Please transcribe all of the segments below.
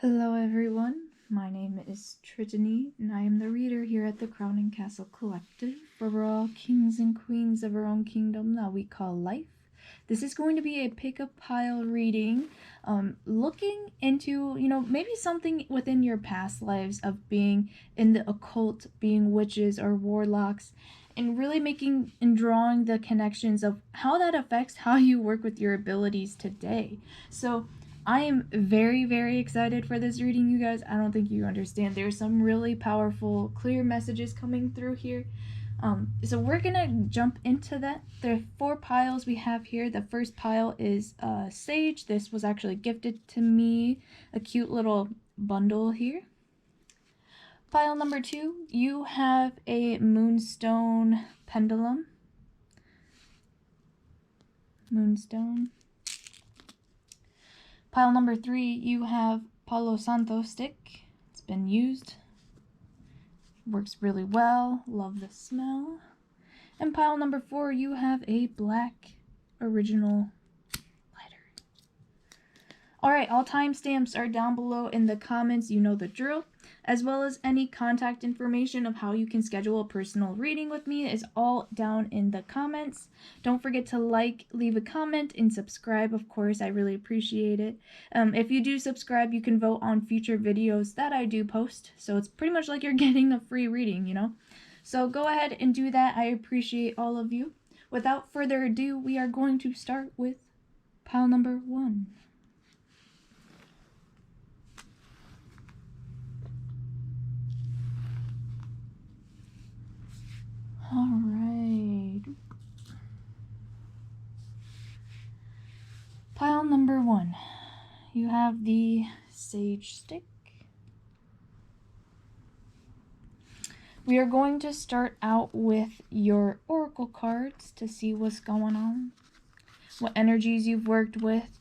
Hello everyone, my name is Trittany, and I am the reader here at the Crown and Castle Collective, where we're all kings and queens of our own kingdom that we call life. This is going to be a pick-a-pile reading, looking into, maybe something within your past lives of being in the occult, being witches or warlocks, and really making and drawing the connections of how that affects how you work with your abilities today. So I am very, very excited for this reading, you guys. I don't think you understand. There's some really powerful, clear messages coming through here. So we're gonna jump into that. There are 4 piles we have here. The first pile is Sage. This was actually gifted to me. A cute little bundle here. Pile number 2, you have a Moonstone pendulum. Moonstone. Pile number 3, you have Palo Santo stick. It's been used. Works really well. Love the smell. And pile number 4, you have a black original lighter. Alright, all timestamps are down below in the comments. You know the drill. As well as any contact information of how you can schedule a personal reading with me is all down in the comments. Don't forget to like, leave a comment, and subscribe, of course. I really appreciate it. If you do subscribe, you can vote on future videos that I do post. So it's pretty much like you're getting a free reading, you know? So go ahead and do that. I appreciate all of you. Without further ado, we are going to start with pile number 1. Alright. Pile number 1. You have the Sage stick. We are going to start out with your oracle cards to see what's going on. What energies you've worked with.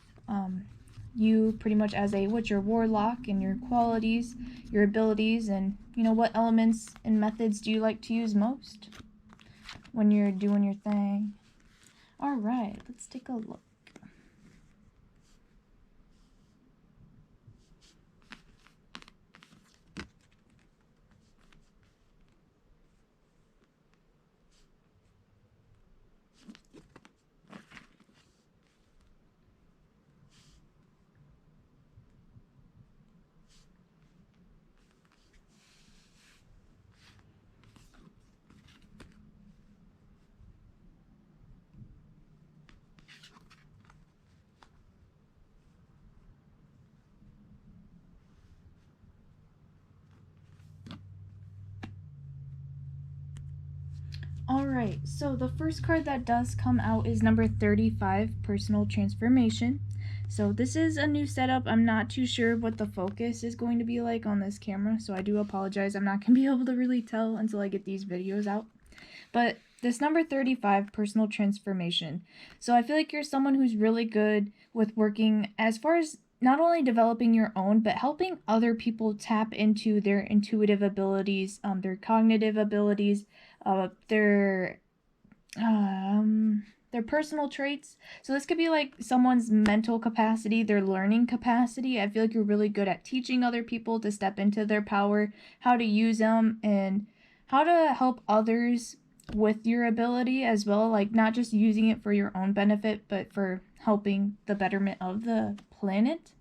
You pretty much as a witcher warlock and your qualities, your abilities, and what elements and methods do you like to use most when you're doing your thing. Alright, let's take a look. Alright, so the first card that does come out is number 35, Personal Transformation. So this is a new setup. I'm not too sure what the focus is going to be like on this camera, so I do apologize. I'm not going to be able to really tell until I get these videos out. But this number 35, Personal Transformation. So I feel like you're someone who's really good with working as far as not only developing your own, but helping other people tap into their intuitive abilities, their cognitive abilities, their personal traits. So this could be like someone's mental capacity, their learning capacity. I feel like you're really good at teaching other people to step into their power, how to use them, and how to help others with your ability as well, like not just using it for your own benefit, but for helping the betterment of the planet.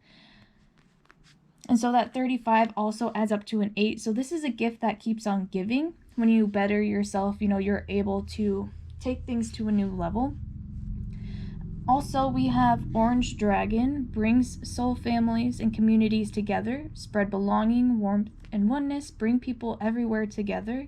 And so that 35 also adds up to an 8. So this is a gift that keeps on giving. When you better yourself, you're able to take things to a new level. Also, we have Orange Dragon, brings soul families and communities together, spread belonging, warmth, and oneness, bring people everywhere together.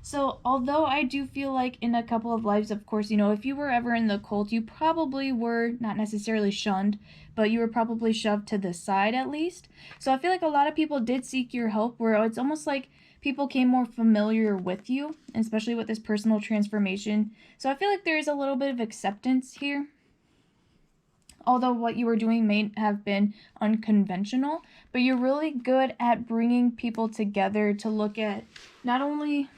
So although I do feel like in a couple of lives, of course, if you were ever in the cult, you probably were not necessarily shunned, but you were probably shoved to the side at least. So I feel like a lot of people did seek your help, where it's almost like people came more familiar with you, especially with this personal transformation. So I feel like there is a little bit of acceptance here. Although what you were doing may have been unconventional, but you're really good at bringing people together to look at not only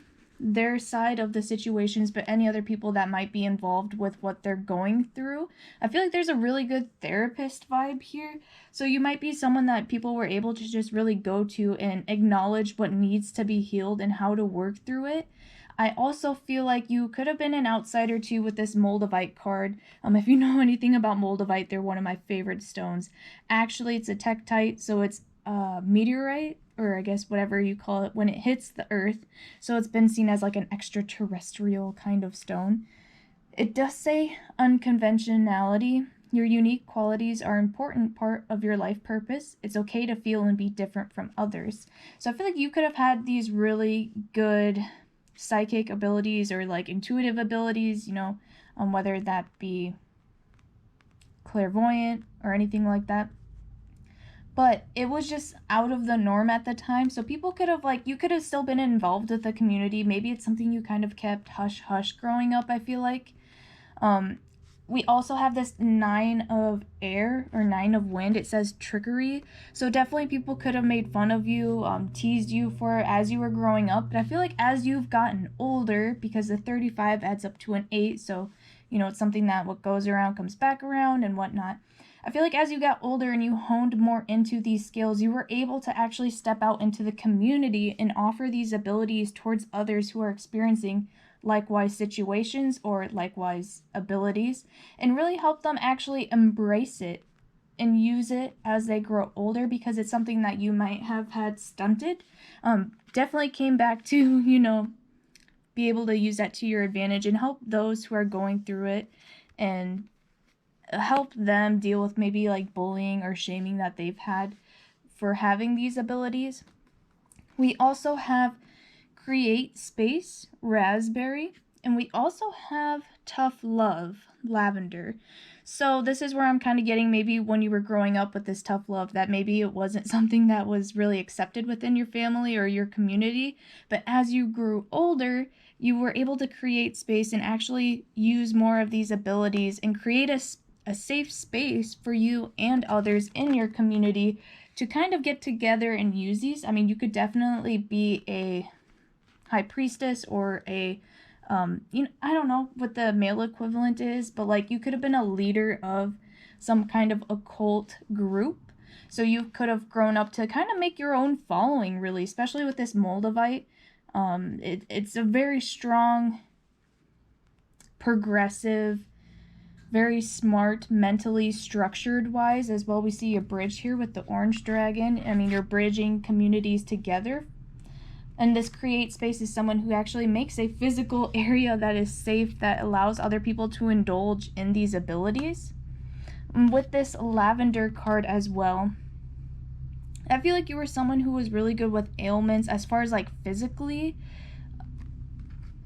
their side of the situations, but any other people that might be involved with what they're going through. I feel like there's a really good therapist vibe here. So you might be someone that people were able to just really go to and acknowledge what needs to be healed and how to work through it. I also feel like you could have been an outsider too with this Moldavite card. If you know anything about Moldavite, they're one of my favorite stones. Actually, it's a tektite, so it's a meteorite, or I guess whatever you call it, when it hits the earth. So it's been seen as like an extraterrestrial kind of stone. It does say unconventionality. Your unique qualities are an important part of your life purpose. It's okay to feel and be different from others. So I feel like you could have had these really good psychic abilities or like intuitive abilities, you know, whether that be clairvoyant or anything like that. But it was just out of the norm at the time. So people could have, like, you could have still been involved with the community. Maybe it's something you kind of kept hush-hush growing up, I feel like. We also have this 9 of air or 9 of wind. It says trickery. So definitely people could have made fun of you, teased you for it as you were growing up. But I feel like as you've gotten older, because the 35 adds up to an 8, so, you know, it's something that what goes around comes back around and whatnot. I feel like as you got older and you honed more into these skills, you were able to actually step out into the community and offer these abilities towards others who are experiencing likewise situations or likewise abilities, and really help them actually embrace it and use it as they grow older, because it's something that you might have had stunted. Definitely came back to, you know, be able to use that to your advantage and help those who are going through it and help them deal with maybe like bullying or shaming that they've had for having these abilities. We also have create space, raspberry, and we also have tough love, lavender. So this is where I'm kind of getting maybe when you were growing up with this tough love that maybe it wasn't something that was really accepted within your family or your community, but as you grew older, you were able to create space and actually use more of these abilities and create a safe space for you and others in your community to kind of get together and use these. I mean, you could definitely be a high priestess or a you know, I don't know what the male equivalent is, but like you could have been a leader of some kind of occult group. So you could have grown up to kind of make your own following, really, especially with this Moldavite. It's a very strong, progressive, very smart, mentally structured wise as well. We see a bridge here with the orange dragon. I mean, you're bridging communities together. And this create space is someone who actually makes a physical area that is safe, that allows other people to indulge in these abilities. With this lavender card as well, I feel like you were someone who was really good with ailments as far as like physically,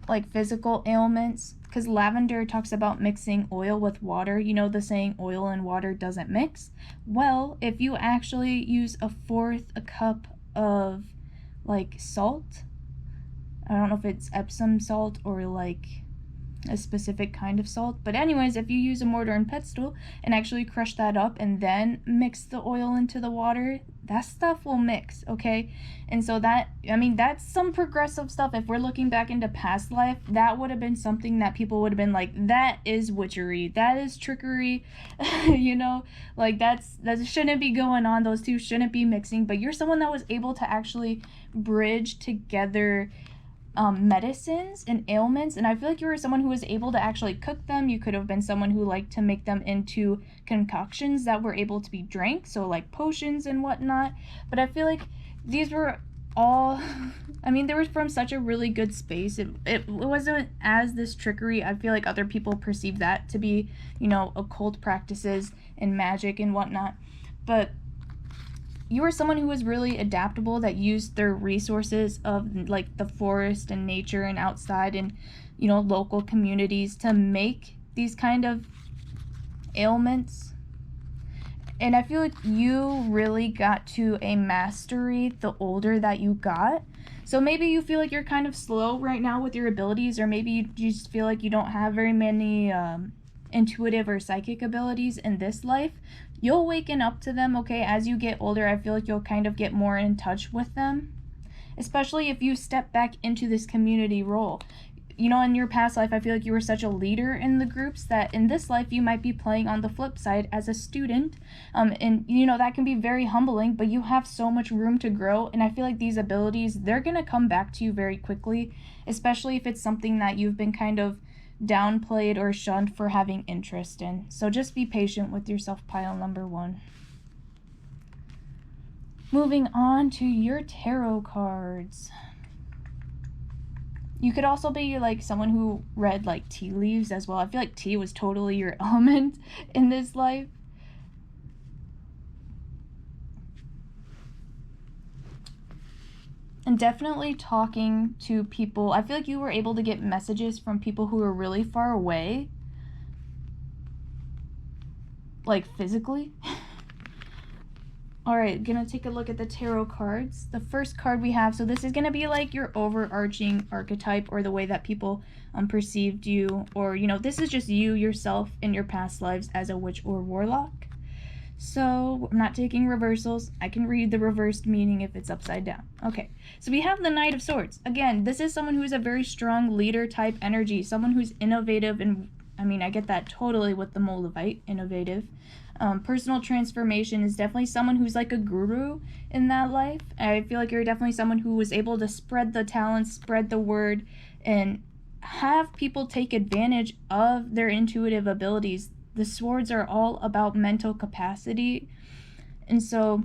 like physical ailments, because lavender talks about mixing oil with water. You know the saying, oil and water doesn't mix? Well, if you actually use a cup of like salt, I don't know if it's Epsom salt or like a specific kind of salt, but anyways, if you use a mortar and pestle and actually crush that up and then mix the oil into the water, that stuff will mix, okay? And so that, I mean, that's some progressive stuff. If we're looking back into past life, that would have been something that people would have been like, that is witchery, that is trickery, you know, like that shouldn't be going on, those two shouldn't be mixing. But you're someone that was able to actually bridge together medicines and ailments, and I feel like you were someone who was able to actually cook them. You could have been someone who liked to make them into concoctions that were able to be drank, so like potions and whatnot. But I feel like these were all, I mean, they were from such a really good space. It wasn't as this trickery. I feel like other people perceive that to be, you know, occult practices and magic and whatnot. But you were someone who was really adaptable, that used their resources of like the forest and nature and outside and, you know, local communities to make these kind of ailments. And I feel like you really got to a mastery the older that you got. So maybe you feel like you're kind of slow right now with your abilities, or maybe you just feel like you don't have very many intuitive or psychic abilities in this life. You'll waken up to them, okay? As you get older, I feel like you'll kind of get more in touch with them. especially if you step back into this community role. You know, in your past life, I feel like you were such a leader in the groups that in this life you might be playing on the flip side as a student. And, you know, that can be very humbling, but you have so much room to grow. And I feel like these abilities, they're going to come back to you very quickly, especially if it's something that you've been kind of downplayed or shunned for having interest in. So just be patient with yourself, pile number 1. Moving on to your tarot cards. You could also be like someone who read like tea leaves as well. I feel like tea was totally your element in this life. And definitely talking to people. I feel like you were able to get messages from people who are really far away. Like physically. Alright, gonna take a look at the tarot cards. The first card we have, so this is gonna be like your overarching archetype or the way that people perceived you, or, you know, this is just you, yourself, in your past lives as a witch or warlock. So, I'm not taking reversals. I can read the reversed meaning if it's upside down. Okay, so we have the Knight of Swords. Again, this is someone who's a very strong leader type energy, someone who's innovative, and I mean, I get that totally with the Moldavite, innovative. Personal transformation is definitely someone who's like a guru in that life. I feel like you're definitely someone who was able to spread the talents, spread the word, and have people take advantage of their intuitive abilities. The swords are all about mental capacity. And so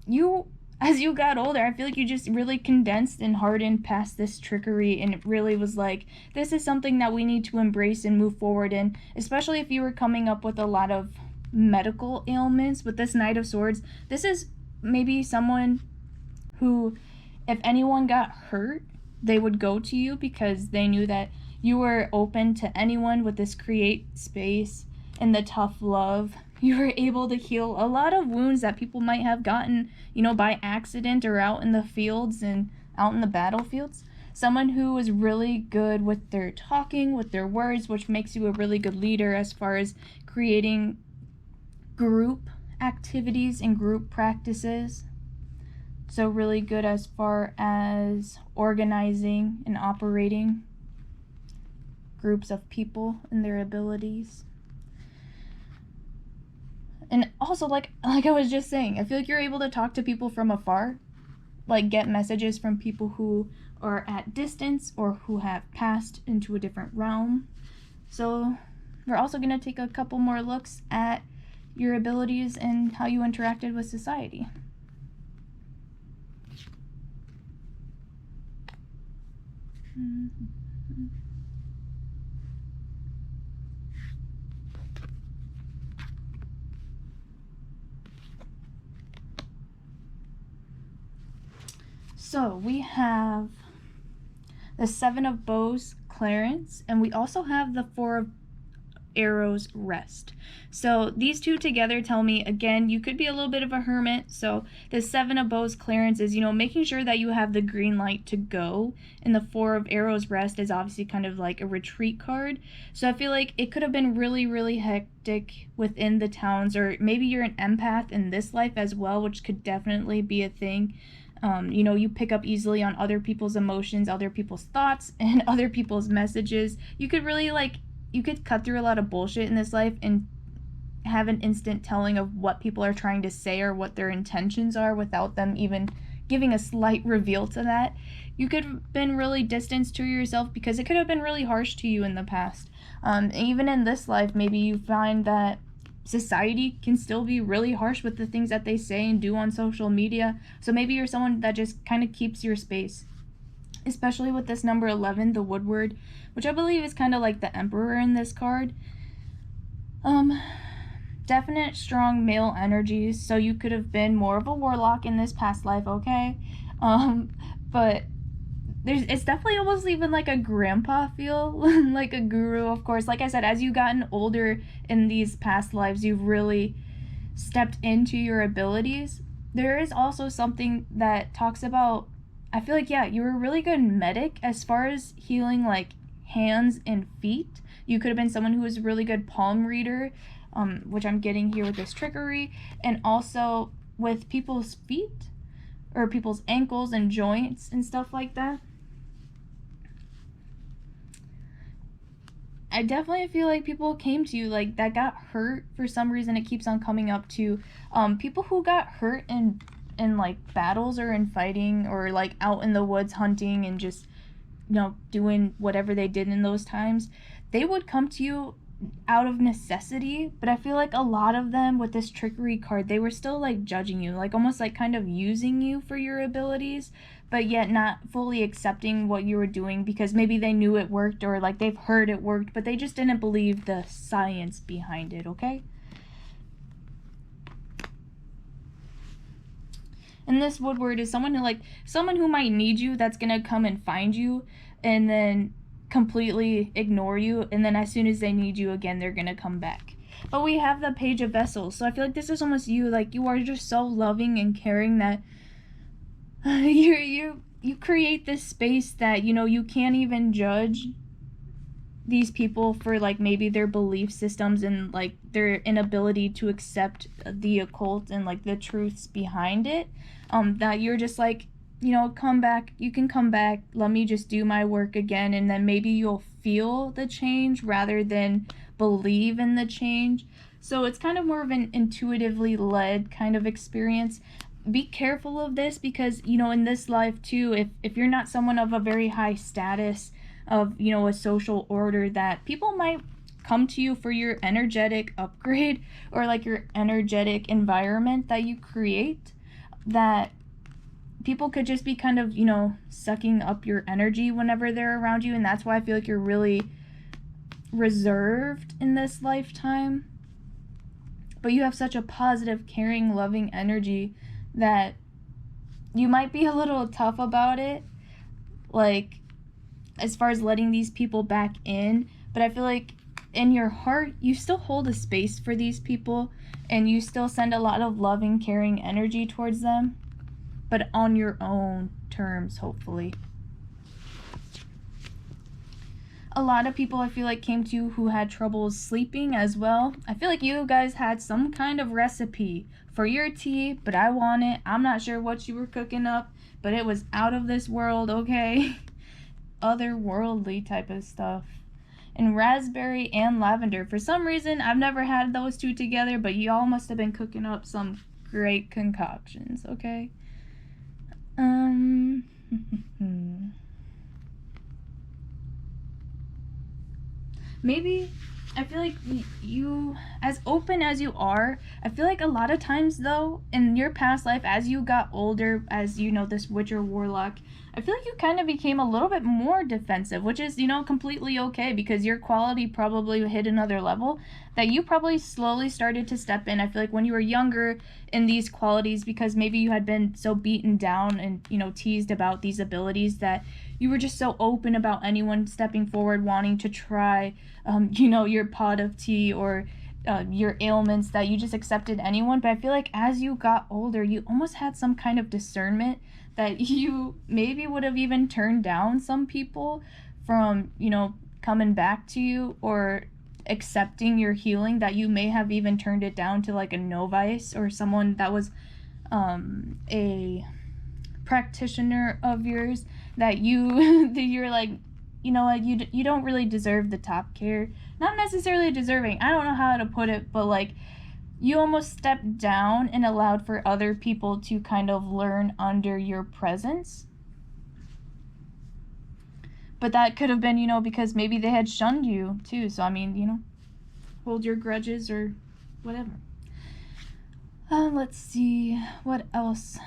you, as you got older, I feel like you just really condensed and hardened past this trickery, and it really was like, this is something that we need to embrace and move forward in, especially if you were coming up with a lot of medical ailments. With this Knight of Swords, this is maybe someone who, if anyone got hurt, they would go to you because they knew that you were open to anyone. With this create space and the tough love, you were able to heal a lot of wounds that people might have gotten, you know, by accident or out in the fields and out in the battlefields. Someone who is really good with their talking, with their words, which makes you a really good leader as far as creating group activities and group practices. So really good as far as organizing and operating groups of people and their abilities. And also, like I was just saying, I feel like you're able to talk to people from afar, like get messages from people who are at distance or who have passed into a different realm. So we're also going to take a couple more looks at your abilities and how you interacted with society. So we have the Seven of Bows, Clarence, and we also have the Four of Arrows, Rest. So these two together tell me, again, you could be a little bit of a hermit. So the Seven of Bows, Clarence, is, you know, making sure that you have the green light to go. And the Four of Arrows, Rest, is obviously kind of like a retreat card. So I feel like it could have been really, really hectic within the towns, or maybe you're an empath in this life as well, which could definitely be a thing. You know, you pick up easily on other people's emotions, other people's thoughts, and other people's messages. You could really, like, you could cut through a lot of bullshit in this life and have an instant telling of what people are trying to say or what their intentions are without them even giving a slight reveal to that. You could have been really distanced to yourself because it could have been really harsh to you in the past. Even in this life, maybe you find that society can still be really harsh with the things that they say and do on social media. So maybe you're someone that just kind of keeps your space. Especially with this number 11, the Woodward, which I believe is kind of like the Emperor in this card. Definite strong male energies, so you could have been more of a warlock in this past life, okay? But it's definitely almost even like a grandpa feel, like a guru, of course. Like I said, as you've gotten older in these past lives, you've really stepped into your abilities. There is also something that talks about, I feel like, yeah, you were a really good medic as far as healing, like, hands and feet. You could have been someone who was a really good palm reader, which I'm getting here with this trickery, and also with people's feet. or people's ankles and joints and stuff like that. I definitely feel like people came to you like that got hurt. For some reason it keeps on coming up to people who got hurt in like battles or in fighting, or like out in the woods hunting and just, you know, doing whatever they did in those times. They would come to you out of necessity, but I feel like a lot of them with this trickery card, they were still like judging you, like almost like kind of using you for your abilities, but yet not fully accepting what you were doing because maybe they knew it worked, or like they've heard it worked, but they just didn't believe the science behind it, okay? And this Woodward is someone who might need you, that's gonna come and find you and then completely ignore you, and then as soon as they need you again, they're gonna come back. But we have the Page of Vessels, so I feel like this is almost you. Like, you are just so loving and caring that you create this space that, you know, you can't even judge these people for like maybe their belief systems and like their inability to accept the occult and like the truths behind it. That you're just like, you know, come back, you can come back, let me just do my work again, and then maybe you'll feel the change rather than believe in the change. So it's kind of more of an intuitively led kind of experience. Be careful of this because, you know, in this life too, if you're not someone of a very high status of, you know, a social order, that people might come to you for your energetic upgrade or like your energetic environment that you create, that people could just be kind of, you know, sucking up your energy whenever they're around you. And that's why I feel like you're really reserved in this lifetime. But you have such a positive, caring, loving energy that you might be a little tough about it, like as far as letting these people back in. But I feel like in your heart you still hold a space for these people and you still send a lot of loving, caring energy towards them, but on your own terms, hopefully. A lot of people I feel like came to you who had troubles sleeping as well. I feel like you guys had some kind of recipe for your tea, but I want it. I'm not sure what you were cooking up, but it was out of this world, okay? Otherworldly type of stuff. And raspberry and lavender. For some reason, I've never had those two together, but y'all must have been cooking up some great concoctions, okay? Maybe I feel like you, as open as you are, I feel like a lot of times though, in your past life, as you got older, as you know, this Witcher Warlock, I feel like you kind of became a little bit more defensive, which is, you know, completely okay because your quality probably hit another level that you probably slowly started to step in. I feel like when you were younger in these qualities, because maybe you had been so beaten down and, you know, teased about these abilities, that you were just so open about anyone stepping forward wanting to try, you know, your pot of tea or your ailments, that you just accepted anyone. But I feel like as you got older, you almost had some kind of discernment that you maybe would have even turned down some people from, you know, coming back to you or accepting your healing, that you may have even turned it down to like a novice or someone that was a practitioner of yours, that you're like, you know what, you don't really deserve the top care. Not necessarily deserving, I don't know how to put it, but like you almost stepped down and allowed for other people to kind of learn under your presence. But that could have been, you know, because maybe they had shunned you too. So I mean, you know, hold your grudges or whatever. Let's see what else.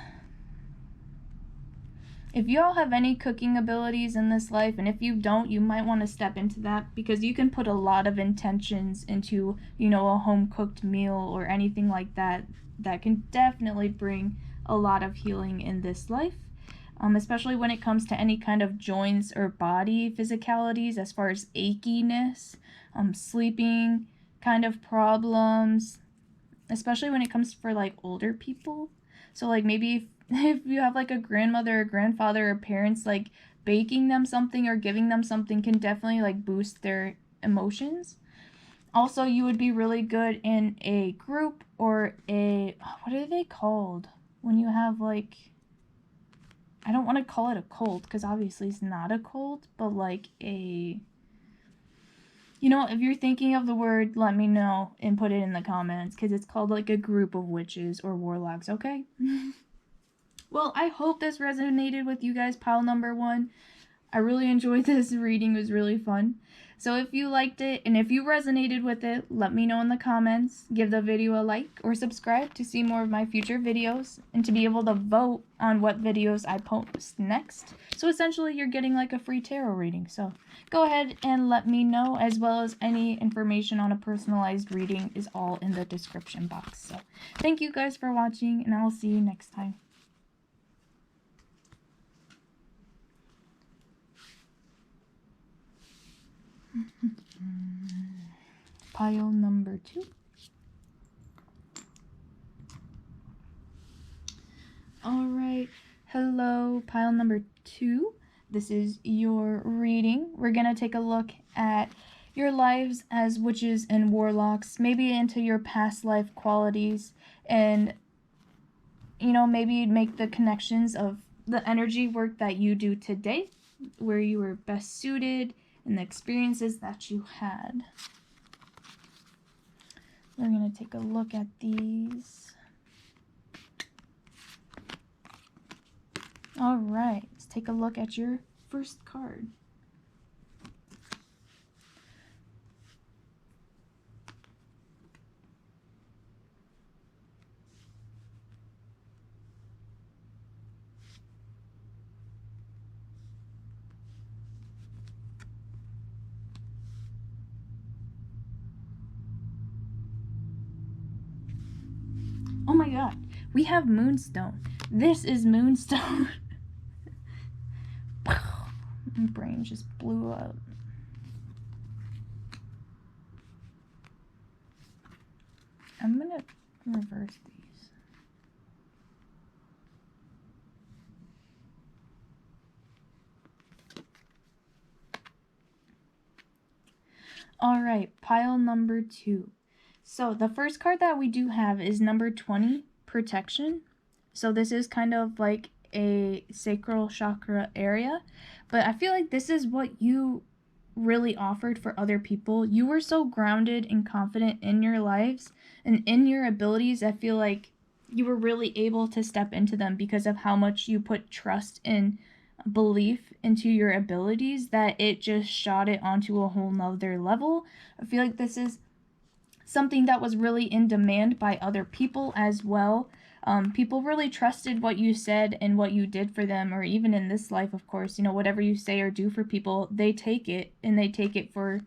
If you all have any cooking abilities in this life, and if you don't, you might want to step into that, because you can put a lot of intentions into, you know, a home-cooked meal or anything like that, that can definitely bring a lot of healing in this life, especially when it comes to any kind of joints or body physicalities, as far as achiness, sleeping kind of problems, especially when it comes for like older people. So like maybe if you have like a grandmother or grandfather or parents, like baking them something or giving them something can definitely like boost their emotions. Also, you would be really good in a group or a, what are they called when you have like I don't want to call it a cult, because obviously it's not a cult, but like a, you know, if you're thinking of the word, let me know and put it in the comments, because it's called like a group of witches or warlocks, okay? Well, I hope this resonated with you guys, pile number 1. I really enjoyed this reading. It was really fun. So if you liked it and if you resonated with it, let me know in the comments. Give the video a like or subscribe to see more of my future videos and to be able to vote on what videos I post next. So essentially you're getting like a free tarot reading. So go ahead and let me know, as well as any information on a personalized reading is all in the description box. So thank you guys for watching, and I'll see you next time. Pile number 2. Alright, hello, pile number 2. This is your reading. We're going to take a look at your lives as witches and warlocks, maybe into your past life qualities, and, you know, maybe make the connections of the energy work that you do today, where you were best suited, and the experiences that you had. We're going to take a look at these. All right, let's take a look at your first card. Oh my god, we have Moonstone. This is Moonstone. My brain just blew up. I'm gonna reverse these. Alright, pile number 2. So the first card that we do have is number 20, Protection. So this is kind of like a sacral chakra area, but I feel like this is what you really offered for other people. You were so grounded and confident in your lives and in your abilities. I feel like you were really able to step into them because of how much you put trust and belief into your abilities, that it just shot it onto a whole nother level. I feel like this is something that was really in demand by other people as well. People really trusted what you said and what you did for them, or even in this life, of course, you know, whatever you say or do for people, they take it, and they take it for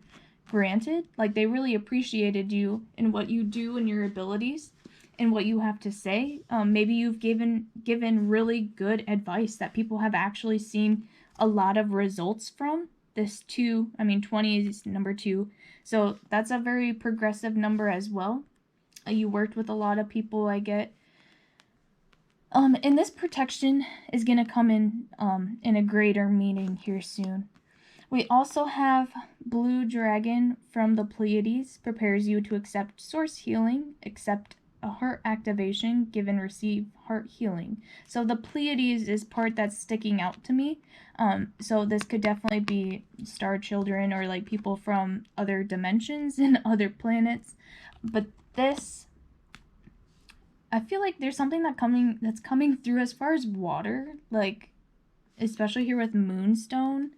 granted. Like, they really appreciated you and what you do and your abilities and what you have to say. Maybe you've given really good advice that people have actually seen a lot of results from. This 2, I mean 20 is number 2, so that's a very progressive number as well. You worked with a lot of people, I get. And this protection is going to come in a greater meaning here soon. We also have Blue Dragon from the Pleiades, prepares you to accept source healing, accept a heart activation, give and receive heart healing. So the Pleiades is part that's sticking out to me. So this could definitely be star children or like people from other dimensions and other planets. But this, I feel like there's something that's coming through as far as water, like especially here with Moonstone.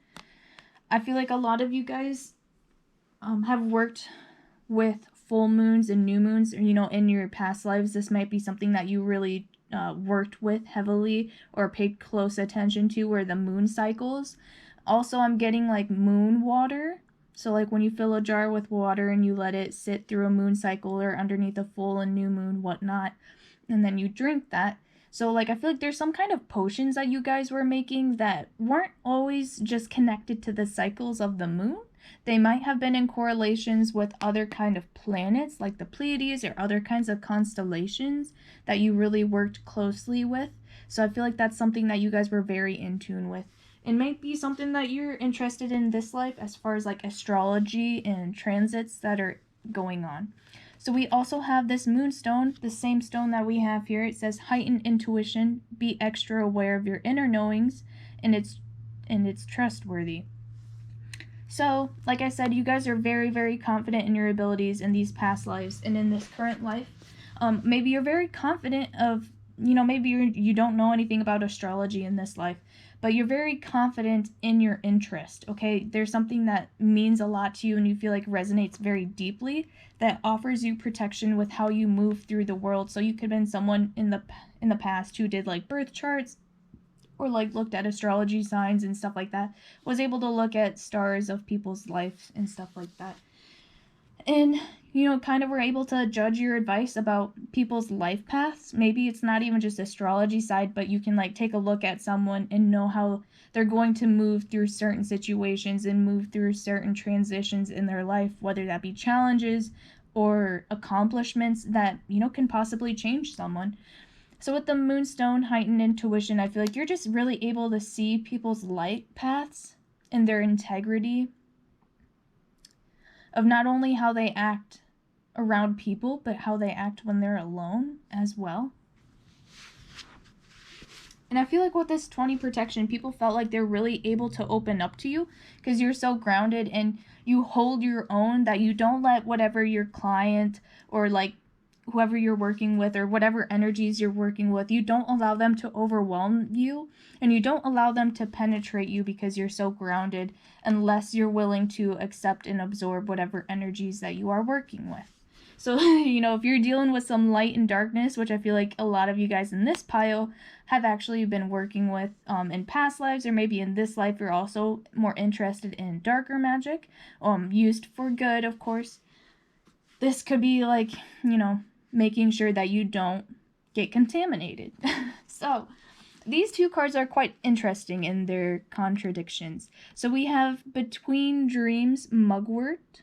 I feel like a lot of you guys have worked with full moons and new moons, or, you know, in your past lives. This might be something that you really worked with heavily or paid close attention to, where the moon cycles. Also, I'm getting like moon water. So like when you fill a jar with water and you let it sit through a moon cycle or underneath a full and new moon, whatnot, and then you drink that. So like I feel like there's some kind of potions that you guys were making that weren't always just connected to the cycles of the moon. They might have been in correlations with other kind of planets like the Pleiades or other kinds of constellations that you really worked closely with. So I feel like that's something that you guys were very in tune with. It might be something that you're interested in this life as far as like astrology and transits that are going on. So we also have this Moonstone, the same stone that we have here. It says heightened intuition, be extra aware of your inner knowings, and it's trustworthy. So, like I said, you guys are very, very confident in your abilities in these past lives and in this current life. Maybe you're very confident of, maybe you don't know anything about astrology in this life, but you're very confident in your interest, okay? There's something that means a lot to you and you feel like resonates very deeply that offers you protection with how you move through the world. So you could have been someone in the past who did like birth charts or like looked at astrology signs and stuff like that, was able to look at stars of people's lives and stuff like that. And, kind of were able to judge your advice about people's life paths. Maybe it's not even just astrology side, but you can like take a look at someone and know how they're going to move through certain situations and move through certain transitions in their life, whether that be challenges or accomplishments that, can possibly change someone. So with the Moonstone heightened intuition, I feel like you're just really able to see people's light paths and their integrity of not only how they act around people, but how they act when they're alone as well. And I feel like with this 20 protection, people felt like they're really able to open up to you because you're so grounded and you hold your own that you don't let whatever your client or like whoever you're working with or whatever energies you're working with, you don't allow them to overwhelm you and you don't allow them to penetrate you because you're so grounded unless you're willing to accept and absorb whatever energies that you are working with. So, if you're dealing with some light and darkness, which I feel like a lot of you guys in this pile have actually been working with in past lives, or maybe in this life you're also more interested in darker magic, used for good, of course. This could be like, making sure that you don't get contaminated. So, these two cards are quite interesting in their contradictions. So we have Between Dreams, Mugwort.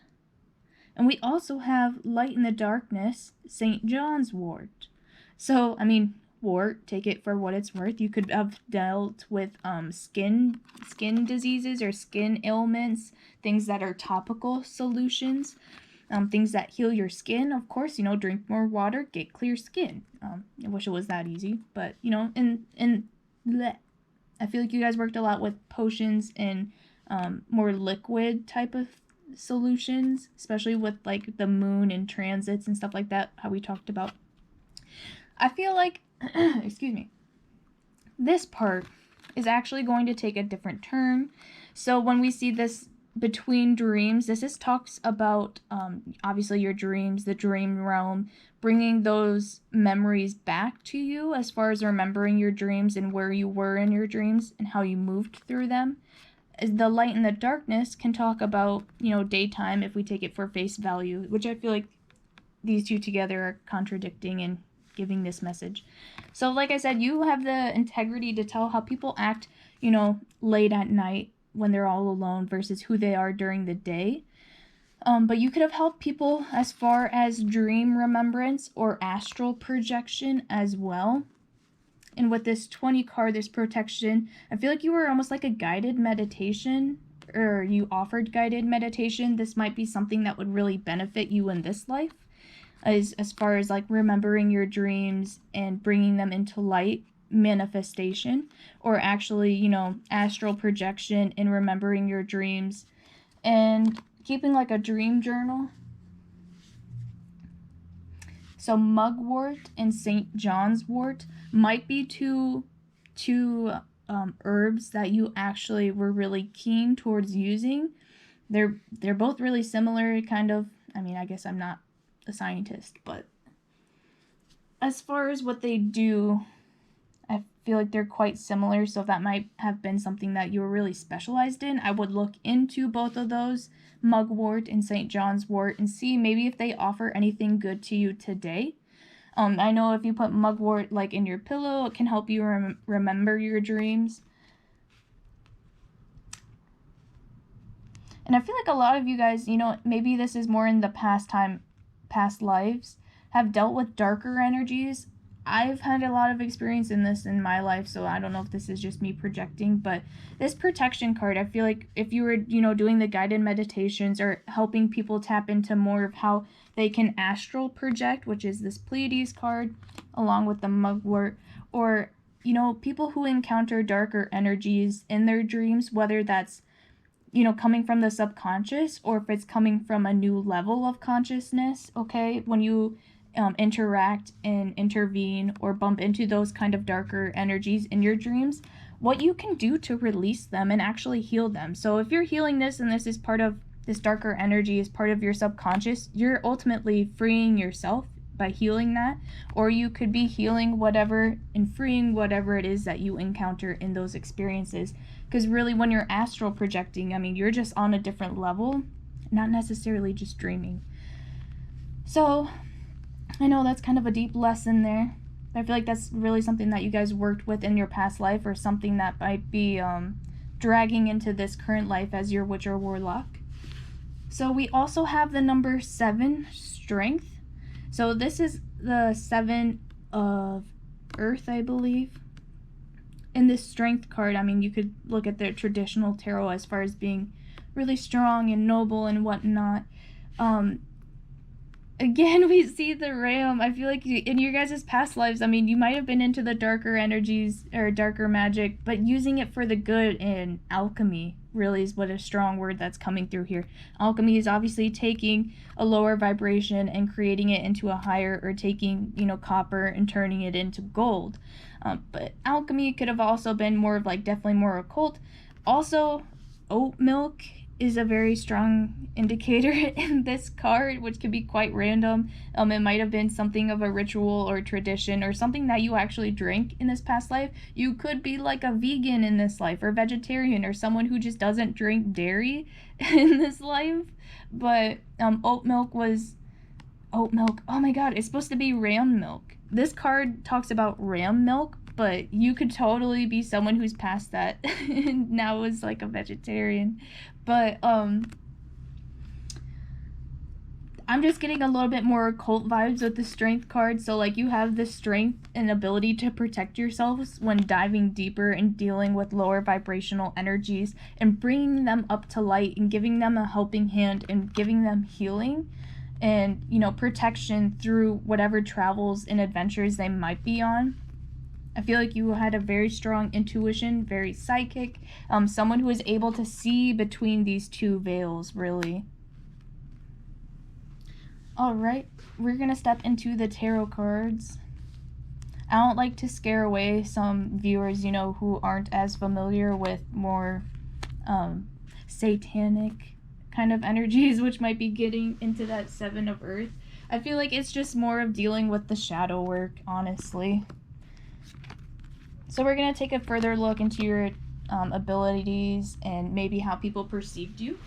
And we also have Light in the Darkness, St. John's Wort. So, Wort, take it for what it's worth. You could have dealt with skin diseases or skin ailments, things that are topical solutions, things that heal your skin. Of course, drink more water, get clear skin. I wish it was that easy, but and bleh. I feel like you guys worked a lot with potions and more liquid type of solutions, especially with like the moon and transits and stuff like that, how we talked about. I feel like excuse me, this part is actually going to take a different turn. So when we see this Between Dreams, this talks about obviously your dreams, the dream realm, bringing those memories back to you as far as remembering your dreams and where you were in your dreams and how you moved through them. The Light and the Darkness can talk about, daytime if we take it for face value, which I feel like these two together are contradicting and giving this message. So like I said, you have the integrity to tell how people act, late at night when they're all alone versus who they are during the day. But you could have helped people as far as dream remembrance or astral projection as well. And with this 20 card, this protection, I feel like you were almost like a guided meditation, or you offered guided meditation. This might be something that would really benefit you in this life, as far as like remembering your dreams and bringing them into light manifestation, or actually, astral projection and remembering your dreams and keeping like a dream journal. So Mugwort and St. John's Wort might be two herbs that you actually were really keen towards using. They're both really similar, kind of. I guess I'm not a scientist, but as far as what they do, I feel like they're quite similar, so that might have been something that you were really specialized in. I would look into both of those, Mugwort and St. John's Wort, and see maybe if they offer anything good to you today. I know if you put Mugwort like in your pillow, it can help you remember your dreams. And I feel like a lot of you guys, maybe this is more in the past lives, have dealt with darker energies I've had a lot of experience in this in my life, so I don't know if this is just me projecting, but this protection card, I feel like if you were, you know, doing the guided meditations or helping people tap into more of how they can astral project, which is this Pleiades card, along with the Mugwort, or, you know, people who encounter darker energies in their dreams, whether that's, you know, coming from the subconscious or if it's coming from a new level of consciousness, okay? When you interact and intervene or bump into those kind of darker energies in your dreams, what you can do to release them and actually heal them. So if you're healing this and this is part of this darker energy is part of your subconscious, you're ultimately freeing yourself by healing that, or you could be healing whatever and freeing whatever it is that you encounter in those experiences. Because really, when you're astral projecting, I mean, you're just on a different level, not necessarily just dreaming. So I know that's kind of a deep lesson there. I feel like that's really something that you guys worked with in your past life, or something that might be dragging into this current life as your witch or warlock. So we also have the number 7, strength. So this is the 7 of earth, I believe. In this strength card, I mean, you could look at the traditional tarot as far as being really strong and noble and whatnot. Again, we see the ram. I feel like in your guys' past lives, I mean, you might have been into the darker energies or darker magic, but using it for the good in alchemy really is what a strong word that's coming through here. Alchemy is obviously taking a lower vibration and creating it into a higher, or taking, you know, copper and turning it into gold. But alchemy could have also been more of like definitely more occult. Also, oat milk is a very strong indicator in this card, which could be quite random. It might have been something of a ritual or tradition or something that you actually drink in this past life. You could be like a vegan in this life, or vegetarian, or someone who just doesn't drink dairy in this life. But oat milk was oat milk. Oh my god, it's supposed to be ram milk. This card talks about ram milk, but you could totally be someone who's past that and now is like a vegetarian. But I'm just getting a little bit more occult vibes with the strength card. So like you have the strength and ability to protect yourselves when diving deeper and dealing with lower vibrational energies and bringing them up to light and giving them a helping hand and giving them healing and, you know, protection through whatever travels and adventures they might be on. I feel like you had a very strong intuition, very psychic, someone who was able to see between these two veils, really. Alright, we're going to step into the tarot cards. I don't like to scare away some viewers, you know, who aren't as familiar with more satanic kind of energies, which might be getting into that 7 of earth. I feel like it's just more of dealing with the shadow work, honestly. So we're going to take a further look into your abilities and maybe how people perceived you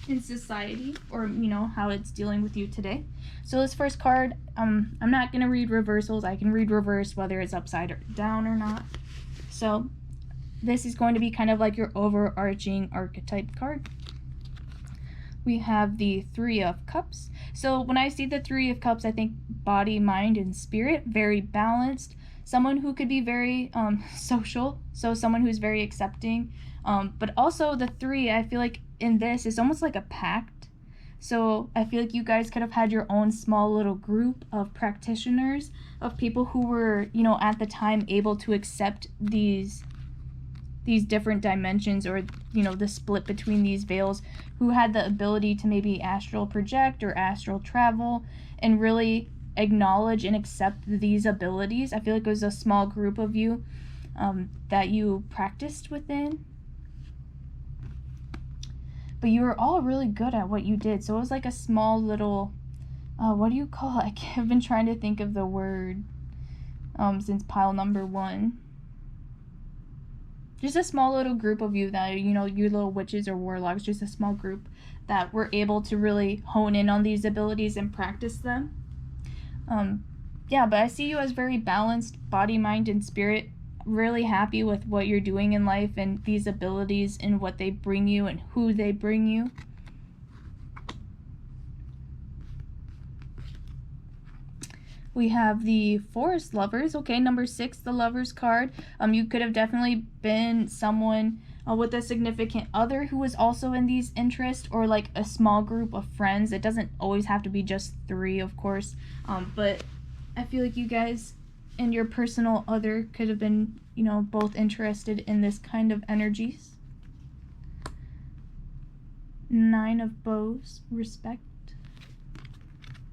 in society, or, you know, how it's dealing with you today. So this first card, I'm not going to read reversals. I can read reverse whether it's upside or down or not. So this is going to be kind of like your overarching archetype card. We have the 3 of Cups. So when I see the 3 of Cups, I think body, mind, and spirit, very balanced. Someone who could be very social, so someone who's very accepting. But also the 3, I feel like in this is almost like a pact. So I feel like you guys could have had your own small little group of practitioners, of people who were, you know, at the time able to accept these different dimensions, or, you know, the split between these veils, who had the ability to maybe astral project or astral travel and really acknowledge and accept these abilities. I feel like it was a small group of you that you practiced within. But you were all really good at what you did. So it was like a small little, what do you call it? I've been trying to think of the word since pile number 1. Just a small little group of you that, you know, you little witches or warlocks, just a small group that were able to really hone in on these abilities and practice them. Yeah, but I see you as very balanced, body, mind, and spirit, really happy with what you're doing in life and these abilities and what they bring you and who they bring you. We have the Forest Lovers. Okay, number 6, the Lovers card. You could have definitely been someone with a significant other who was also in these interests, or like a small group of friends. It doesn't always have to be just 3, of course. But I feel like you guys and your personal other could have been, you know, both interested in this kind of energies. 9 of Bows, respect.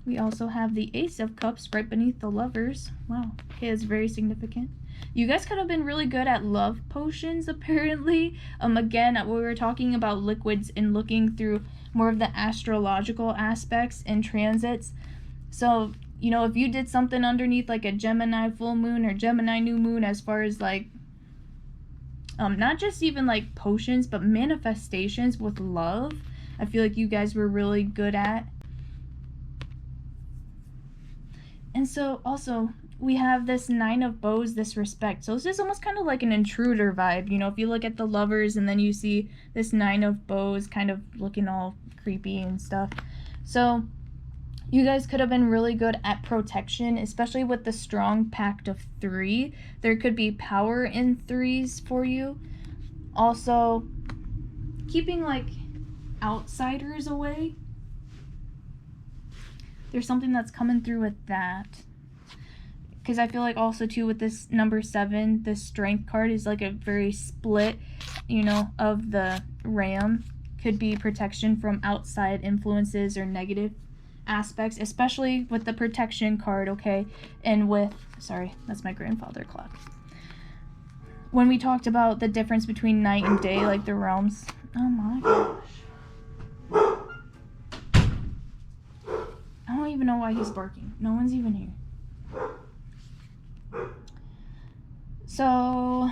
We also have the Ace of Cups right beneath the Lovers. Wow, okay, that's very significant. You guys could have been really good at love potions, apparently. Again, we were talking about liquids and looking through more of the astrological aspects and transits. So, you know, if you did something underneath like a Gemini full moon or Gemini new moon, as far as like, not just even like potions, but manifestations with love, I feel like you guys were really good at. And so also we have this 9 of Bows, this respect. So this is almost kind of like an intruder vibe. You know, if you look at the Lovers and then you see this 9 of Bows kind of looking all creepy and stuff. So you guys could have been really good at protection, especially with the strong pact of 3. There could be power in 3s for you. Also, keeping like outsiders away. There's something that's coming through with that. Because I feel like also too with this number 7, the Strength card is like a very split, you know, of the Ram. Could be protection from outside influences or negative aspects, especially with the protection card, okay? And with, sorry, that's my grandfather clock. When we talked about the difference between night and day, like the realms. Oh my gosh. I don't even know why he's barking. No one's even here. So,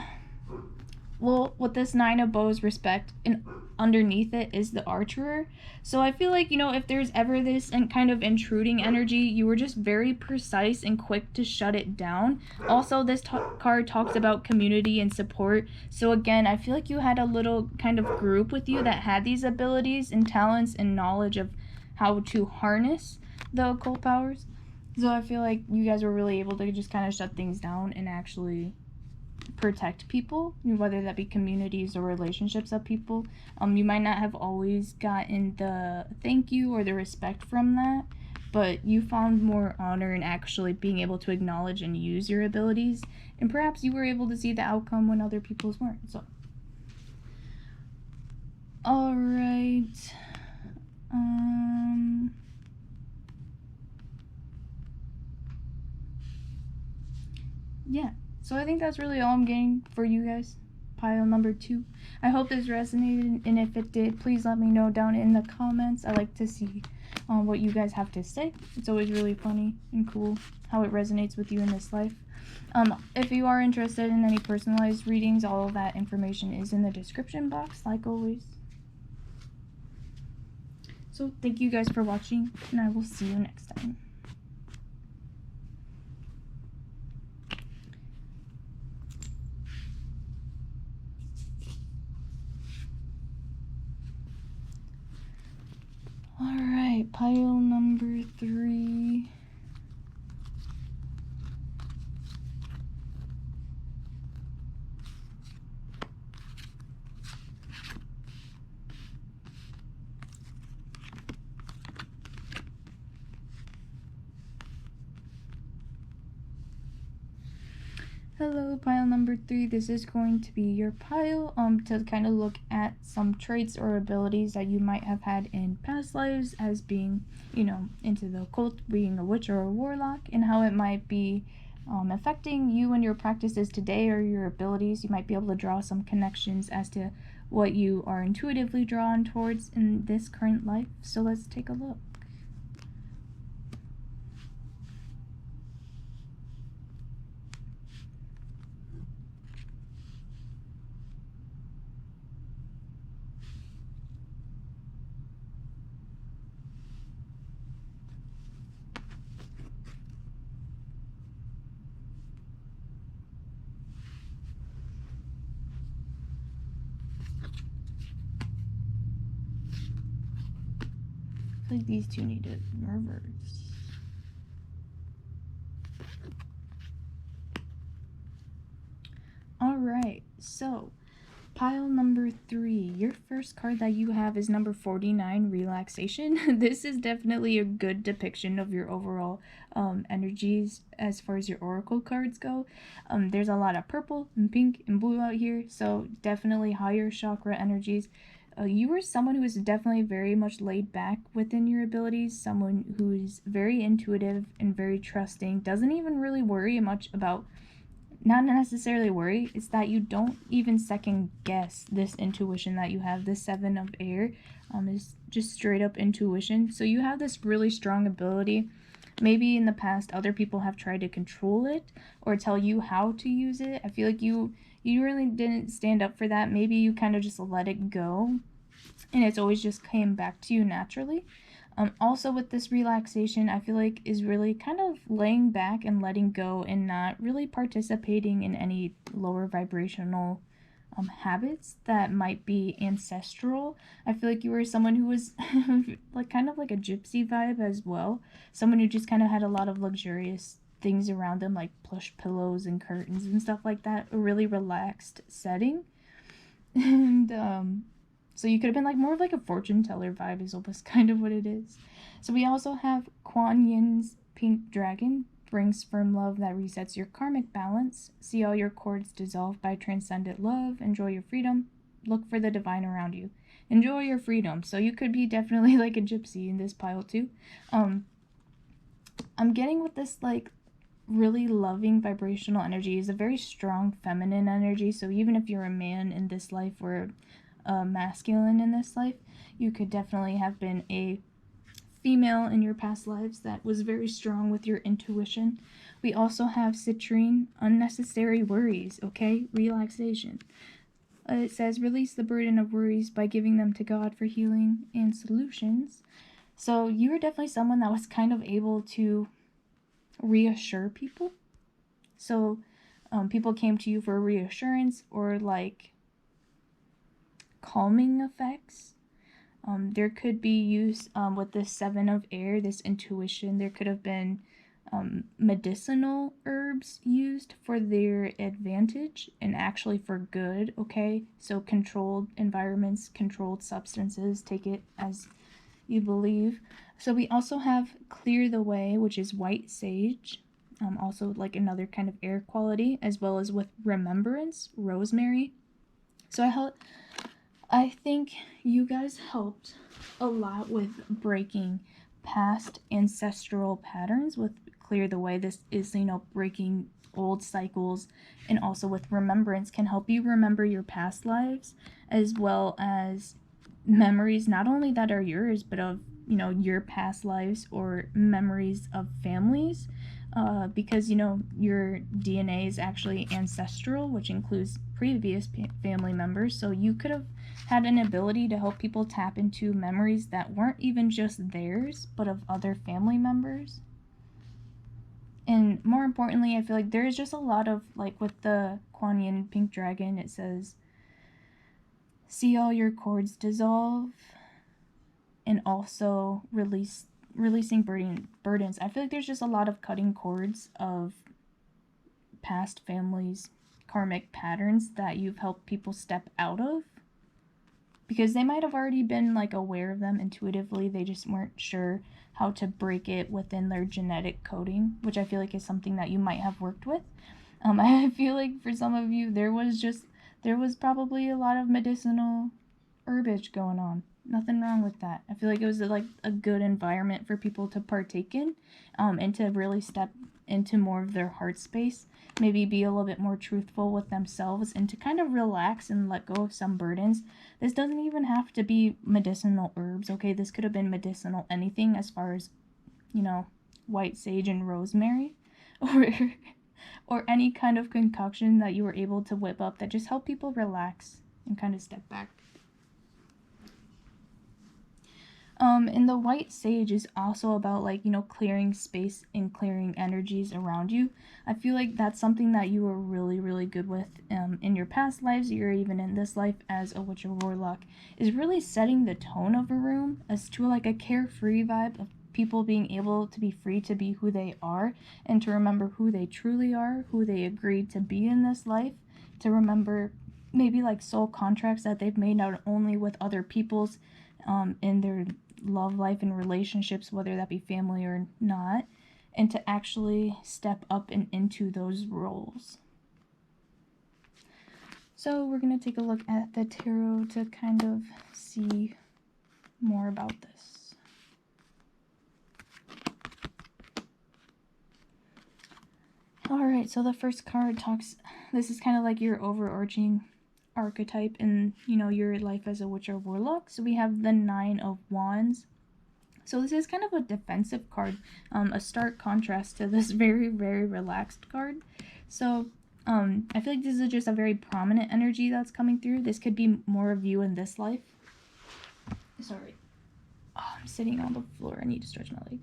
well, with this 9 of Bows, respect, and underneath it is the Archerer. So I feel like, you know, if there's ever this kind of intruding energy, you were just very precise and quick to shut it down. Also, this card talks about community and support. So again, I feel like you had a little kind of group with you that had these abilities and talents and knowledge of how to harness the occult powers. So I feel like you guys were really able to just kind of shut things down and actually protect people, whether that be communities or relationships of people. You might not have always gotten the thank you or the respect from that, but you found more honor in actually being able to acknowledge and use your abilities, and perhaps you were able to see the outcome when other people's weren't. So, all right. Yeah. So I think that's really all I'm getting for you guys. Pile number 2. I hope this resonated, and if it did, please let me know down in the comments. I like to see what you guys have to say. It's always really funny and cool how it resonates with you in this life. If you are interested in any personalized readings, all of that information is in the description box, like always. So thank you guys for watching, and I will see you next time. Alright, pile number 3. Hello, pile number 3. This is going to be your pile to kind of look at some traits or abilities that you might have had in past lives as being, you know, into the occult, being a witch or a warlock, and how it might be affecting you and your practices today or your abilities. You might be able to draw some connections as to what you are intuitively drawn towards in this current life. So let's take a look. I feel like these two need to reverse. All right, so pile number 3. Your first card that you have is number 49, Relaxation. This is definitely a good depiction of your overall energies as far as your oracle cards go. There's a lot of purple and pink and blue out here, so definitely higher chakra energies. You are someone who is definitely very much laid back within your abilities, someone who is very intuitive and very trusting, doesn't even really worry much about, not necessarily worry, it's that you don't even second guess this intuition that you have. This 7 of air is just straight up intuition. So you have this really strong ability. Maybe in the past other people have tried to control it or tell you how to use it. I feel like you really didn't stand up for that. Maybe you kind of just let it go and it's always just came back to you naturally. Also with this relaxation, I feel like is really kind of laying back and letting go and not really participating in any lower vibrational habits that might be ancestral. I feel like you were someone who was like kind of like a gypsy vibe as well. Someone who just kind of had a lot of luxurious things around them, like plush pillows and curtains and stuff like that. A really relaxed setting. And so you could have been like more of like a fortune teller vibe is almost kind of what it is. So we also have Kuan Yin's Pink Dragon. Brings firm love that resets your karmic balance. See all your cords dissolve by transcendent love. Enjoy your freedom. Look for the divine around you. Enjoy your freedom. So you could be definitely like a gypsy in this pile too. I'm getting with this like really loving vibrational energy is a very strong feminine energy. So even if you're a man in this life or masculine in this life, you could definitely have been a female in your past lives that was very strong with your intuition. We also have citrine, unnecessary worries, okay? Relaxation. It says release the burden of worries by giving them to God for healing and solutions. So you were definitely someone that was kind of able to reassure people. So people came to you for reassurance or like calming effects. There could be use with this 7 of air, this intuition. There could have been medicinal herbs used for their advantage and actually for good, okay? So controlled environments, controlled substances, take it as you believe. So we also have clear the way, which is white sage. Also like another kind of air quality, as well as with remembrance, rosemary. So I think you guys helped a lot with breaking past ancestral patterns with clear the way. This is, breaking old cycles, and also with remembrance can help you remember your past lives as well as memories, not only that are yours, but of, your past lives or memories of families. Because your DNA is actually ancestral, which includes previous family members, so you could have had an ability to help people tap into memories that weren't even just theirs, but of other family members. And more importantly, I feel like there's just a lot of, like with the Kuan Yin Pink Dragon, it says, see all your cords dissolve, and also releasing burdens. I feel like there's just a lot of cutting cords of past families' karmic patterns that you've helped people step out of, because they might have already been like aware of them intuitively, they just weren't sure how to break it within their genetic coding, which I feel like is something that you might have worked with. I feel like for some of you there was probably a lot of medicinal herbage going on. Nothing wrong with that. I feel like it was like a good environment for people to partake in, and to really step into more of their heart space, maybe be a little bit more truthful with themselves, and to kind of relax and let go of some burdens. This doesn't even have to be medicinal herbs, okay? This could have been medicinal anything as far as, white sage and rosemary, or any kind of concoction that you were able to whip up that just help people relax and kind of step back. And the white sage is also about like, clearing space and clearing energies around you. I feel like that's something that you were really, really good with in your past lives, or even in this life as a witch or warlock, is really setting the tone of a room as to like a carefree vibe of people being able to be free to be who they are and to remember who they truly are, who they agreed to be in this life, to remember maybe like soul contracts that they've made not only with other people's in their love life and relationships, whether that be family or not, and to actually step up and into those roles. So we're going to take a look at the tarot to kind of see more about this. Alright, so the first card talks, this is kind of like your overarching archetype in, you know, your life as a witch or warlock. So we have the Nine of Wands. So this is kind of a defensive card, a stark contrast to this very, very relaxed card. So I feel like this is just a very prominent energy that's coming through. This could be more of you in this life. Sorry. Oh, I'm sitting on the floor. I need to stretch my legs.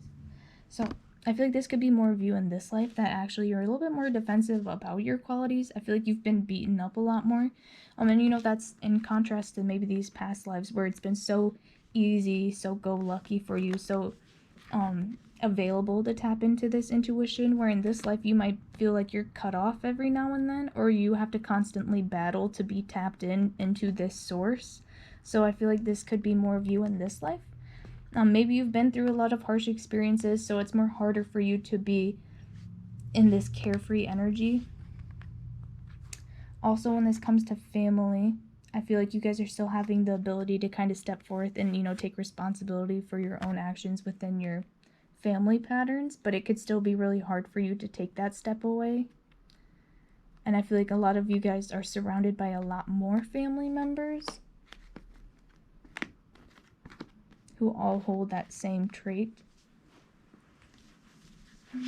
So I feel like this could be more of you in this life, that actually you're a little bit more defensive about your qualities. I feel like you've been beaten up a lot more. And you know, that's in contrast to maybe these past lives where it's been so easy, so go-lucky for you, so available to tap into this intuition, where in this life you might feel like you're cut off every now and then, or you have to constantly battle to be tapped into this source. So I feel like this could be more of you in this life. Maybe you've been through a lot of harsh experiences, so it's more harder for you to be in this carefree energy. Also, when this comes to family, I feel like you guys are still having the ability to kind of step forth and, you know, take responsibility for your own actions within your family patterns, but it could still be really hard for you to take that step away. And I feel like a lot of you guys are surrounded by a lot more family members who all hold that same trait. I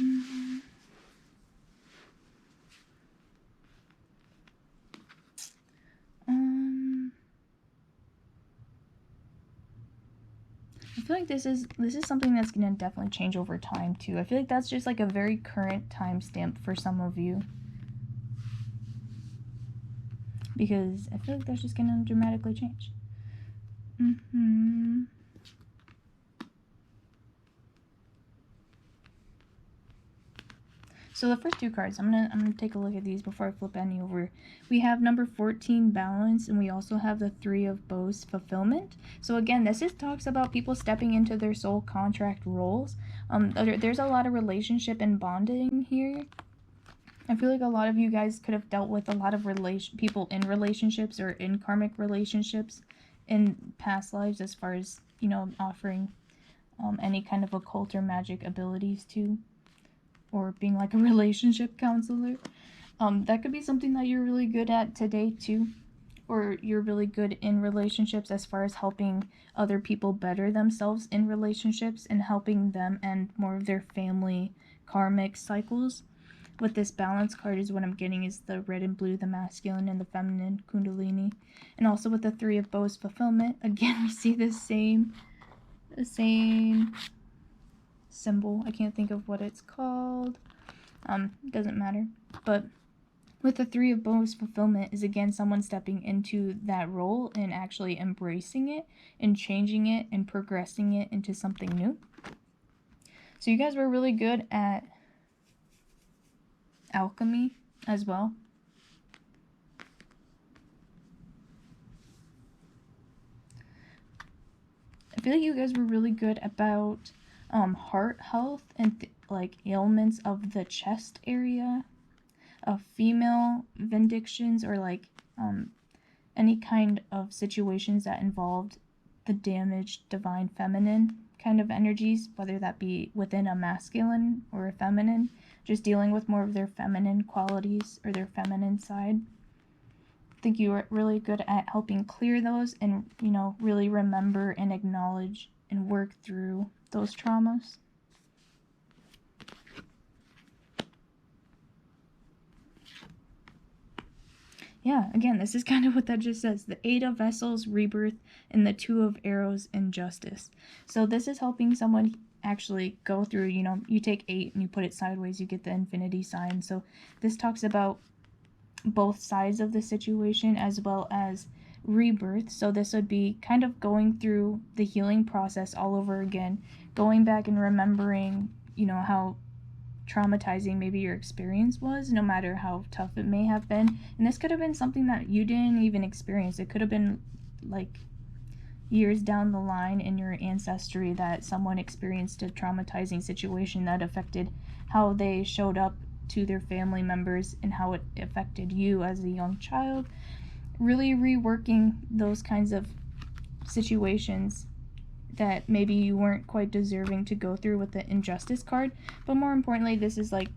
feel like this is something that's going to definitely change over time too. I feel like that's just like a very current timestamp for some of you, because I feel like that's just going to dramatically change. So the first two cards, I'm gonna take a look at these before I flip any over. We have number 14, balance, and we also have the Three of Bows, fulfillment. So again, this just talks about people stepping into their soul contract roles. There's a lot of relationship and bonding here. I feel like a lot of you guys could have dealt with a lot of people in relationships or in karmic relationships in past lives, as far as, you know, offering any kind of occult or magic abilities to, or being like a relationship counselor. That could be something that you're really good at today too, or you're really good in relationships as far as helping other people better themselves in relationships and helping them end more of their family karmic cycles. With this balance card is what I'm getting is the red and blue, the masculine and the feminine kundalini. And also with the Three of Bows, fulfillment, again we see the same symbol. I can't think of what it's called. Doesn't matter. But with the Three of Bows, fulfillment is again someone stepping into that role and actually embracing it and changing it and progressing it into something new. So you guys were really good at alchemy as well. I feel like you guys were really good about heart health and like ailments of the chest area, of female vindictions, or like any kind of situations that involved the damaged divine feminine kind of energies, whether that be within a masculine or a feminine, just dealing with more of their feminine qualities or their feminine side. I think you were really good at helping clear those and, you know, really remember and acknowledge and work through those traumas. Yeah, again, this is kind of what that just says. The Eight of Vessels, rebirth, and the Two of Arrows, injustice. So this is helping someone actually go through, you know, you take 8 and you put it sideways, you get the infinity sign. So this talks about both sides of the situation as well as rebirth. So this would be kind of going through the healing process all over again, going back and remembering, you know, how traumatizing maybe your experience was, no matter how tough it may have been. And this could have been something that you didn't even experience. It could have been like years down the line in your ancestry that someone experienced a traumatizing situation that affected how they showed up to their family members and how it affected you as a young child. Really reworking those kinds of situations that maybe you weren't quite deserving to go through with the injustice card. But more importantly, this is like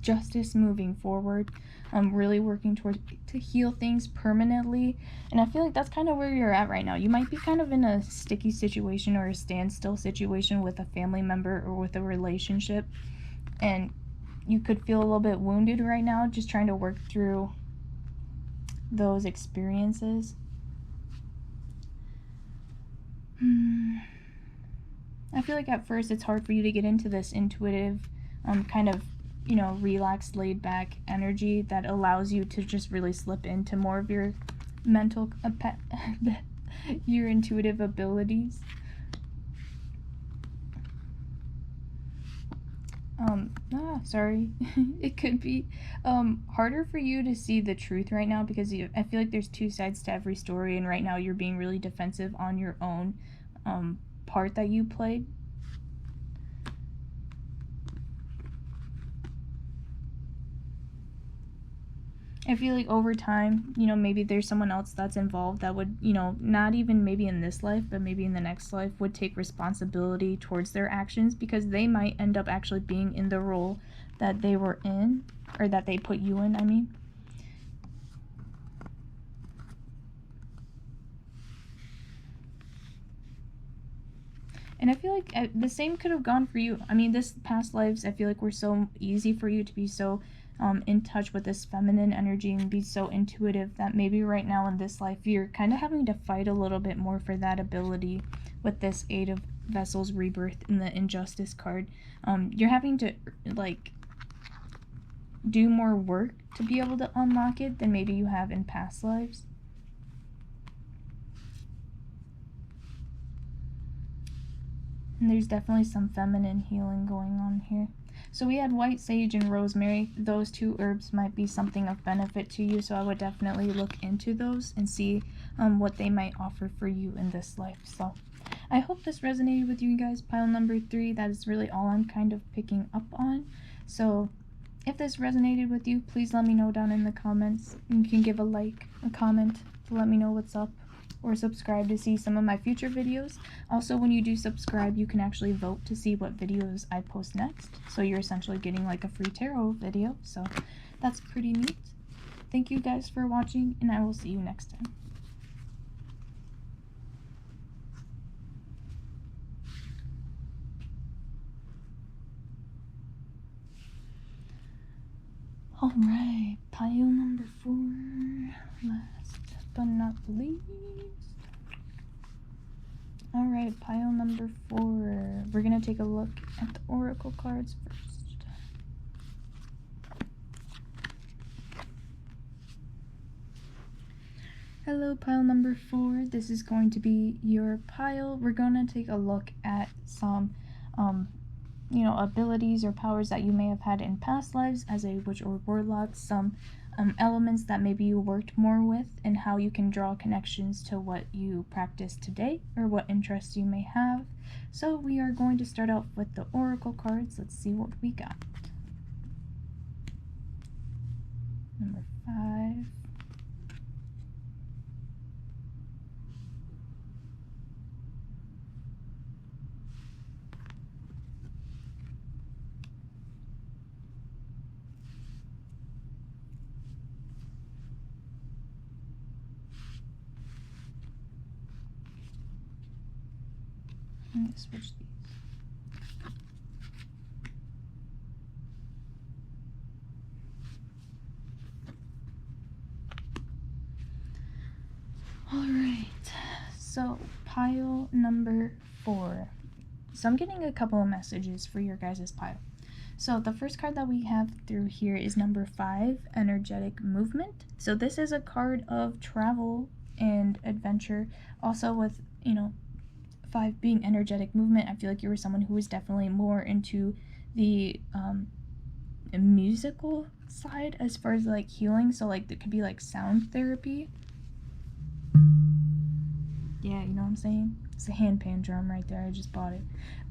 justice moving forward. Really working towards to heal things permanently. And I feel like that's kind of where you're at right now. You might be kind of in a sticky situation or a standstill situation with a family member or with a relationship, and you could feel a little bit wounded right now, just trying to work through those experiences. I feel like at first it's hard for you to get into this intuitive, kind of, you know, relaxed, laid back energy that allows you to just really slip into more of your mental, your intuitive abilities. Sorry. It could be harder for you to see the truth right now because I feel like there's two sides to every story, and right now you're being really defensive on your own part that you played. I feel like over time, you know, maybe there's someone else that's involved that would, you know, not even maybe in this life, but maybe in the next life, would take responsibility towards their actions, because they might end up actually being in the role that they were in, or that they put you in, I mean. And I feel like the same could have gone for you. I mean, this past lives, I feel like were so easy for you to be so in touch with this feminine energy and be so intuitive, that maybe right now in this life you're kind of having to fight a little bit more for that ability with this Eight of Vessels rebirth in the Injustice card. You're having to like do more work to be able to unlock it than maybe you have in past lives. And there's definitely some feminine healing going on here. So we had white sage and rosemary. Those two herbs might be something of benefit to you, so I would definitely look into those and see what they might offer for you in this life. So I hope this resonated with you guys. Pile number 3, that is really all I'm kind of picking up on. So if this resonated with you, please let me know down in the comments. You can give a like, a comment to let me know what's up, or subscribe to see some of my future videos. Also, when you do subscribe, you can actually vote to see what videos I post next. So you're essentially getting like a free tarot video. So that's pretty neat. Thank you guys for watching, and I will see you next time. Alright, pile number 4. Last but not least. Alright, pile number 4. We're going to take a look at the oracle cards first. Hello, pile number 4. This is going to be your pile. We're going to take a look at some, you know, abilities or powers that you may have had in past lives as a witch or warlock. Some elements that maybe you worked more with, and how you can draw connections to what you practice today or what interests you may have. So we are going to start out with the oracle cards. Let's see what we got. Number 5. I'm going to switch these. Alright, so pile number 4. So I'm getting a couple of messages for your guys' pile. So the first card that we have through here is number 5, Energetic Movement. So this is a card of travel and adventure. Also with, you know, 5 being energetic movement, I feel like you were someone who was definitely more into the musical side as far as like healing. So like there could be like sound therapy. Yeah, you know what I'm saying? It's a handpan drum right there. I just bought it.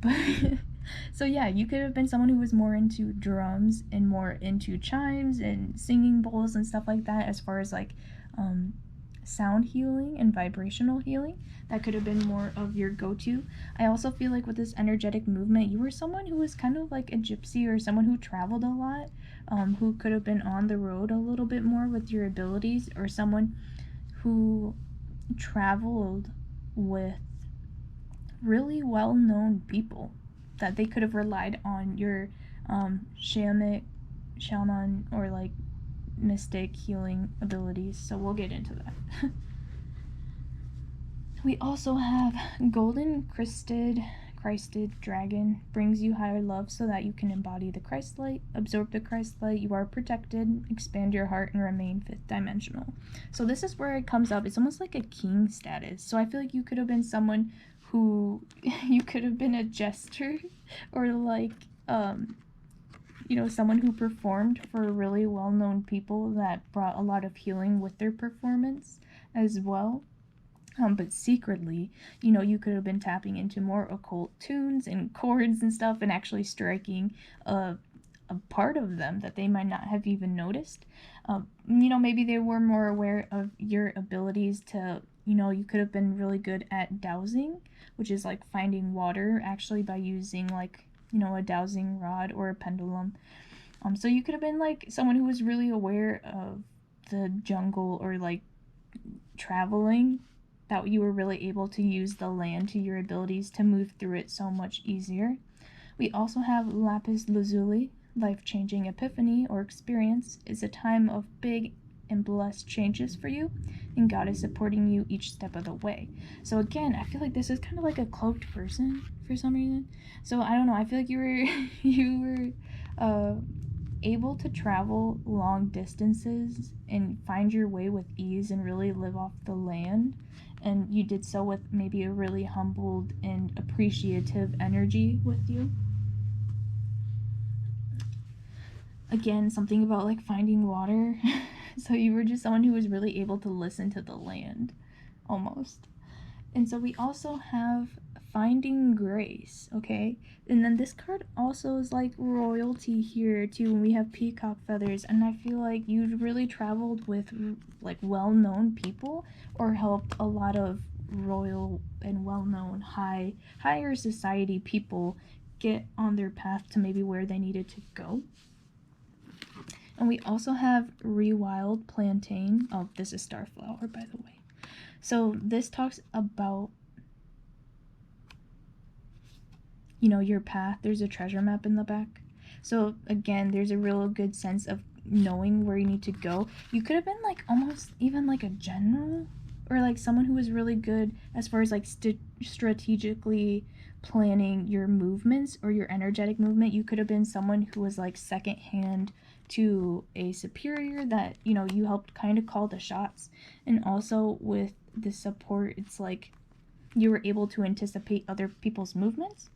But so yeah, you could have been someone who was more into drums and more into chimes and singing bowls and stuff like that as far as like sound healing and vibrational healing. That could have been more of your go-to. I also feel like with this energetic movement, you were someone who was kind of like a gypsy or someone who traveled a lot, who could have been on the road a little bit more with your abilities, or someone who traveled with really well-known people that they could have relied on your shaman or like mystic healing abilities. So we'll get into that. We also have golden crested dragon brings you higher love so that you can embody the Christ light, absorb the Christ light, you are protected, expand your heart, and remain fifth dimensional. So this is where it comes up. It's almost like a king status. So I feel like you could have been someone who you could have been a jester or like someone who performed for really well-known people that brought a lot of healing with their performance as well. But secretly, you could have been tapping into more occult tunes and chords and stuff and actually striking a part of them that they might not have even noticed. Maybe they were more aware of your abilities to, you could have been really good at dowsing, which is like finding water actually by using like, a dowsing rod or a pendulum. So you could have been like someone who was really aware of the jungle or like traveling, that you were really able to use the land to your abilities to move through it so much easier. We also have Lapis Lazuli, life-changing epiphany or experience is a time of big and blessed changes for you, and God is supporting you each step of the way. So again, I feel like this is kind of like a cloaked person for some reason. So I don't know, I feel like you were able to travel long distances and find your way with ease and really live off the land, and you did so with maybe a really humbled and appreciative energy with you. Again, something about like finding water. So you were just someone who was really able to listen to the land almost. And so we also have Finding Grace, okay? And then this card also is like royalty here too, when we have peacock feathers. And I feel like you really traveled with like well-known people or helped a lot of royal and well-known higher society people get on their path to maybe where they needed to go. And we also have Rewild Plantain. Oh, this is Starflower, by the way. So this talks about, your path. There's a treasure map in the back. So again, there's a real good sense of knowing where you need to go. You could have been like almost even like a general or like someone who was really good as far as like strategically planning your movements or your energetic movement. You could have been someone who was like second hand to a superior that, you helped kind of call the shots. And also with the support, it's like you were able to anticipate other people's movements.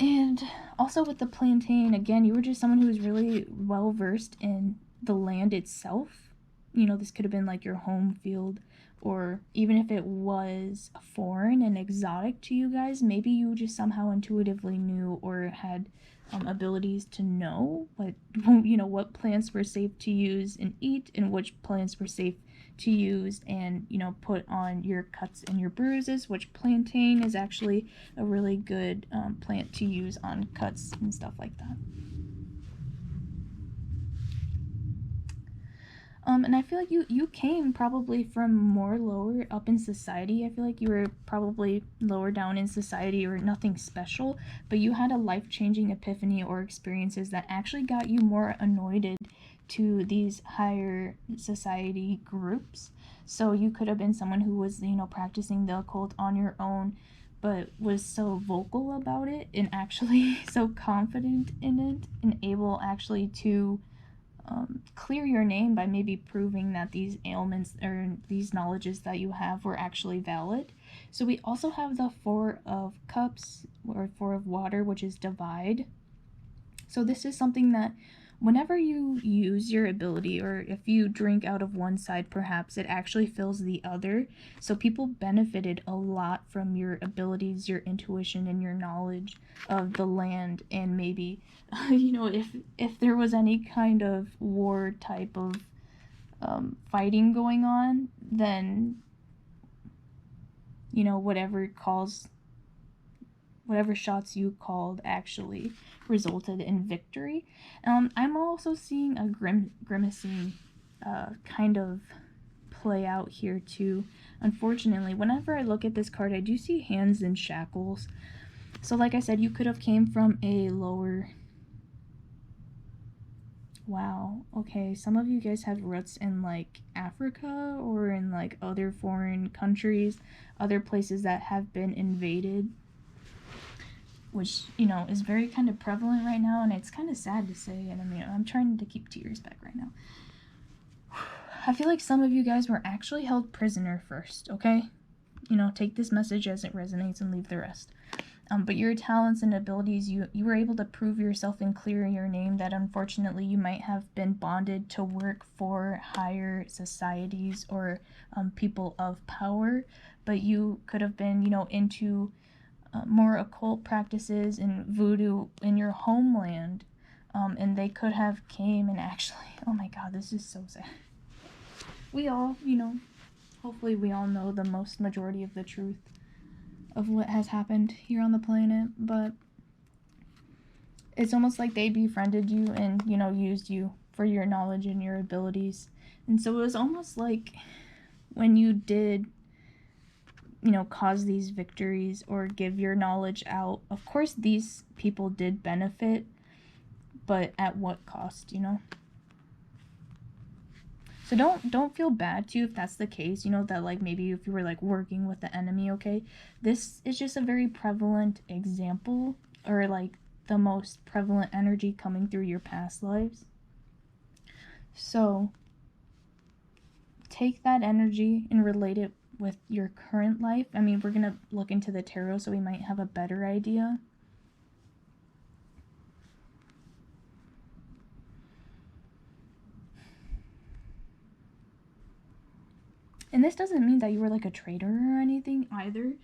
And also with the plantain, again, you were just someone who was really well versed in the land itself. This could have been like your home field, or even if it was foreign and exotic to you guys, maybe you just somehow intuitively knew or had abilities to know what plants were safe to use and eat, and which plants were safe to use and put on your cuts and your bruises, which plantain is actually a really good plant to use on cuts and stuff like that. And I feel like you came probably from more lower up in society. I feel like you were probably lower down in society or nothing special, but you had a life-changing epiphany or experiences that actually got you more anointed to these higher society groups. So you could have been someone who was, practicing the occult on your own, but was so vocal about it and actually so confident in it and able actually to clear your name by maybe proving that these ailments or these knowledges that you have were actually valid. So we also have the Four of Cups, or Four of Water, which is divide. So this is something that whenever you use your ability, or if you drink out of one side, perhaps it actually fills the other. So people benefited a lot from your abilities, your intuition, and your knowledge of the land. And maybe, you know, if there was any kind of war type of fighting going on, then, you know, whatever shots you called actually resulted in victory. I'm also seeing a grimacing kind of play out here too. Unfortunately, whenever I look at this card, I do see hands in shackles. So like I said, you could have came from a lower... Wow, okay, some of you guys have roots in like Africa or in like other foreign countries, other places that have been invaded, which, you know, is very kind of prevalent right now, and it's kind of sad to say. And I mean, I'm trying to keep tears back right now. I feel like some of you guys were actually held prisoner first, okay? You know, take this message as it resonates and leave the rest. But your talents and abilities, you were able to prove yourself and clear your name, that unfortunately you might have been bonded to work for higher societies or people of power, but you could have been, you know, into more occult practices and voodoo in your homeland, and they could have came and actually, oh my god, this is so sad. We all, you know, hopefully we all know the most majority of the truth of what has happened here on the planet, but it's almost like they befriended you and, you know, used you for your knowledge and your abilities. And so it was almost like when you did, you know, cause these victories or give your knowledge out, of course these people did benefit, but at what cost, you know? So don't feel bad too if that's the case, you know, that like maybe if you were like working with the enemy, okay? This is just a very prevalent example, or like the most prevalent energy coming through your past lives. So take that energy and relate it with your current life. I mean, we're gonna look into the tarot, so we might have a better idea. And this doesn't mean that you were like a traitor or anything either.